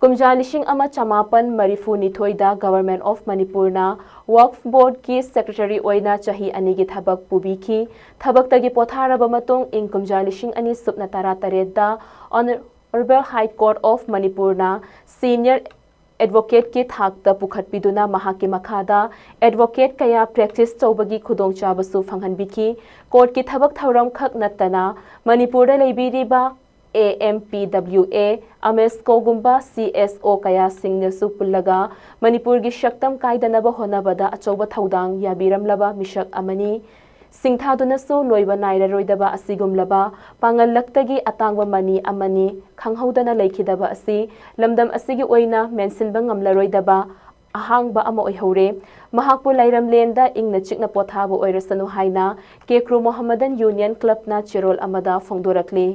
Kumja lishing ama chamapan marifu nithoida Government of Manipur na Waqf Board ki Secretary oina chahi anigi thabak pubiki thabak tagi potharaba matung ing kumja lishing ani supna tara tareda Honorable High Court of Manipur na Senior Advocate ki thakta pukhatpiduna mahaki makhada advocate kaya practice chawbagi khudongchaba su phanghanbiki court ki thabak thawram khak natana Manipur da leibiriba AMPWA, AMESCO gumba CSO kaya singna su pullaga Manipur gi shaktam kaidanaba honabada achoba thaudang yabiram laba mishak amani singthaduna su loiba naira roidaba asigum laba pangallaktagi atangwa mani amani khanghaudana leikhidaba asi lamdam asigi oina mensinba ngamlaroidaba ahangba ama oihore mahakpu lairam lenda ingna chikna pothaba oirasanu haina kekru Mohammedan Union Club na chirol amada phongdorakli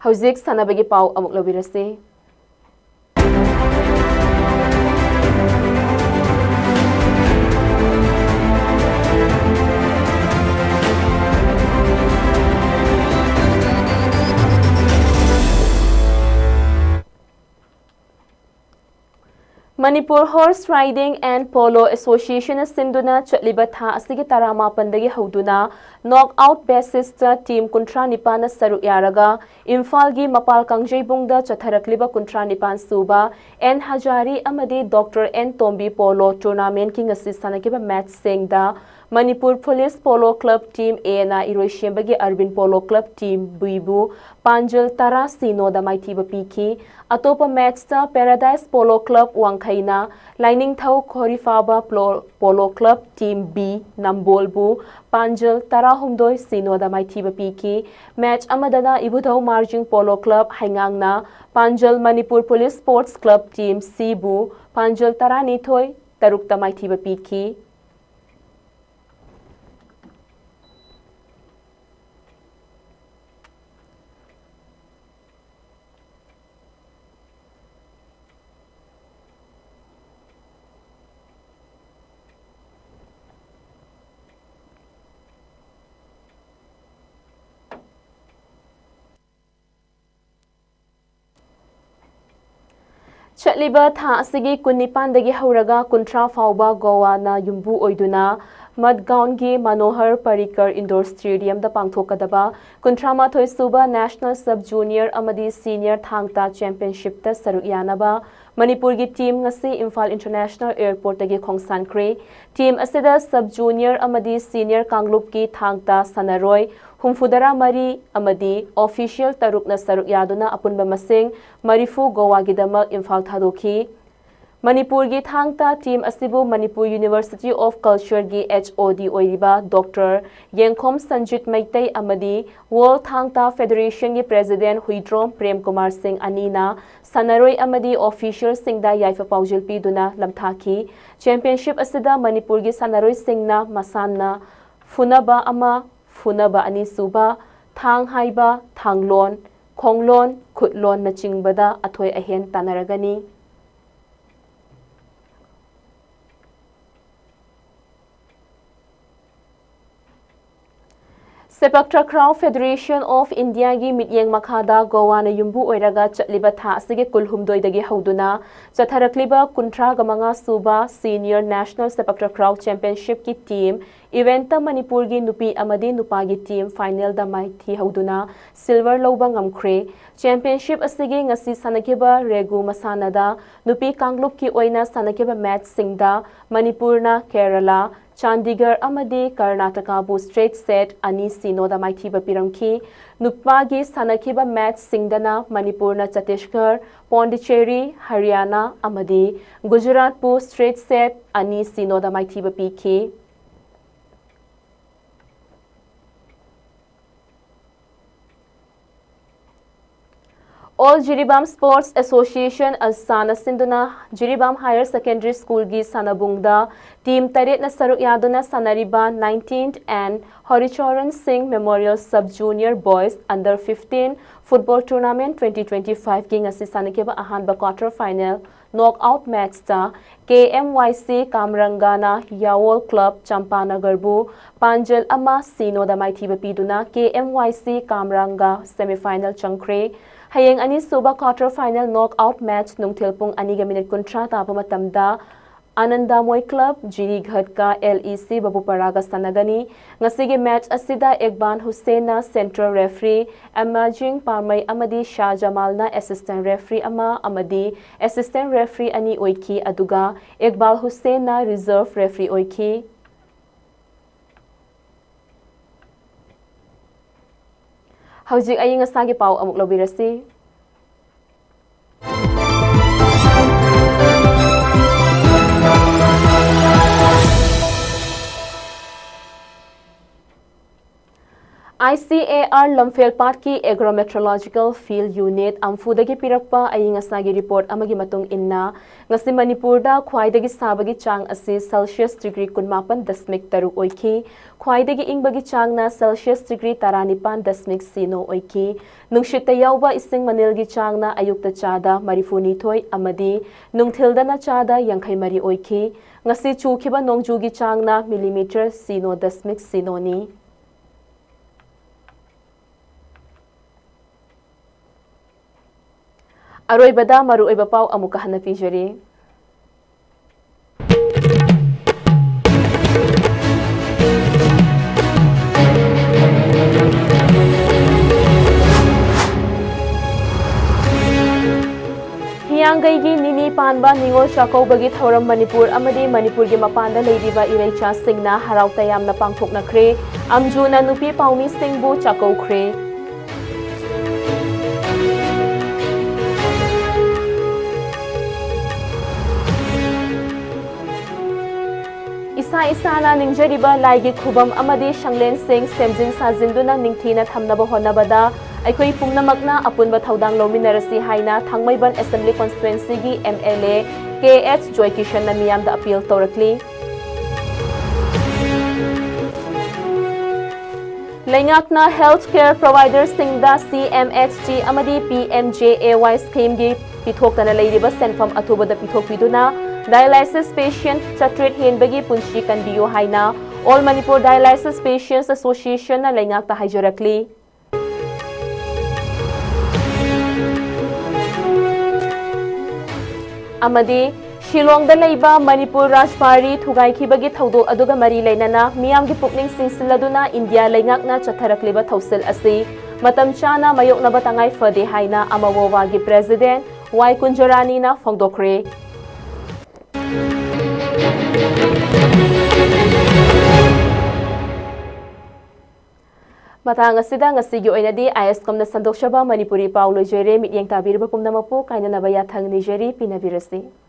Hauzik sanabagi pau amuk lawirase. Manipur Horse Riding and Polo Association Sinduna Chatliba Tha Asigi Tarama Pandagi Hauduna Knockout basis team Kuntra Nipana Saru Yaraga Imphal gi Mapal Kangjay Bungda Chatharakliba Kuntra Nipan Suba N Hajari Amadi Dr. N Tombi Polo Tournament King Assistanakiba match Singda Manipur Police Polo Club Team ANA Iroishembagi Arvin Polo Club Team Buibu Panjal Tara Sino da Maitiba Piki Atopa match ta Paradise Polo Club Wangkhaina Lining Thau Khorifaba Polo Club Team B Nambolbu Panjal Tara Humdoi Sino da Maitiba Piki match amadana Ibudhau Marjing Polo Club Haingangna Panjal Manipur Police Sports Club Team Cebu Panjal Tara Nithoi Taruk da Maitiba Piki Chatliba tha asigi kunnipan hauraga kuntra fauba Goa na yumbu oiduna Madgaon gi Manohar Parikar Indoor Stadium da pangthokadaba kuntrama thoisuba National Sub Junior amadi Senior Thang-Ta Championship ta saruk yanaba Manipur gi team ngasi Imphal International Airport gi khongsankre team asida Sub Junior amadi Senior Kanglup ki Thang-Ta sanaroi Humfudara Mari amadi official tarukna saruk yaduna apunba masing Marifu Goa gi damak Imphal thadoki Manipur gi Thang-Ta team asibu Manipur University of Culture gi HOD oiriba Dr. Yengkhom Sanjit Maitai amadi World Thang-Ta Federation gi President Huidrom Prem Kumar Singh Anina Sanaroi amadi official singda yaifa paujil piduna lamthaki championship asida Manipur gi Sanaroi singna masanna funaba ani suba thang haiba thanglon khonglon khutlon na chingbada athoi ahen tanaragani Sepak Takraw Federation of India gi mityeng makhada Goa na yumbu oiraga chatliba tha asige kulhumdoi dagi hauduna chatharakliba kuntra gamanga suba Senior National Sepak Takraw Championship ki team event Manipur gi nupi amadi nupa gi team final da mai thi hauduna silver loba ngamkhre championship asige ngasi sanakiba regu masanada nupi kanglup ki oina sanakiba match singda Manipurna Kerala Chandigarh amadi Karnataka bu straight set ani sinoda maithiba piramki nupagi sanakiba match singdana Manipurna Chhattisgarh Pondicherry Haryana amadi Gujarat bu straight set ani sinoda maithiba piki All Jiribam Sports Association Asana Sinduna Jiribam Higher Secondary School gi Sanabungda Team Taret na saruk yaduna Sanariba 19th and Horicharan Singh Memorial Sub Junior Boys Under 15 Football Tournament 2025 gi ngasi sanakiba ahanba quarter final knockout match ta KMYC Kamrangana Yawol Club Champanagarbu Panjal ama sino da maithiba piduna KMYC Kamranga semifinal changkre Hayeng ani suba quarter final knockout match nungthilpung aniga minute kuntra tapa matamda Anandamoy Club Jiri Ghatka LEC Babuparaga Sanagani ngasige match asida Ekban Husseina central referee Emerging Parmay amadi Shah Jamalna assistant referee ama amadi assistant referee ani oiki aduga Ekbal Husseina reserve referee oiki Hawjik ay nga sagi pau amuk lobirasi. ICAR Lamfelpat ki Agrometeorological Field Unit amfudagi pirakpa aying asagi report amagi matung inna ngasi Manipurda khwaidagi sabagi chang asi Celsius degree 18.3 oiki khwaidagi ingbagi chang na Celsius degree 19.0 oiki nungshita yawba ising manilgi chang na ayukta chada marifuni thoi amadi nungthilda na chada yankhai mari oiki ngasi chukhiba nongjugi chang na millimeter 0.0 ni Aroibada maru oiba pau amuka hanapi jari. Hiyangai gi nini panba Ningol chakouba gi thauram Manipur amadi Manipur gi mapanda leidiba iraicha singna harau tayamna pangthoknakre amjuna nupi paumi singbu chakoukre Isa-isana ningjariba laigi khubam amadi Shanglen Singh semjin sajinduna ningthina thamnaba honabada aikoi pungnamakna apunba thaudang lominarasi haina Thangmaiban Assembly Constituency gi MLA KH Joy Kishan na miyamda appeal tawrakli Laingakna healthcare providers singda CMHG amadi PMJAY scheme gi pithokana leiriba senfam athubada pithokpiduna Dialysis patient chatret henbagi punshi kanbiyo haina All Manipur Dialysis Patients Association na laingakta haijarakli amadi Shillongda leiba Manipur Rajbari thugaikibagi thaudok aduga mari leinana miyamgi pukning singsiladuna India leingakna chatharakliba thausil asi matam chana mayoknaba tangai fade haina amawawagi president Y Kunjarani na phongdokre. Matang asida ngasigi oinadi ISCOM na sandokshaba Manipuri Paulo jere mityang tabirba pumnamapu kaina nabaya thang Nigeri pinabirasi.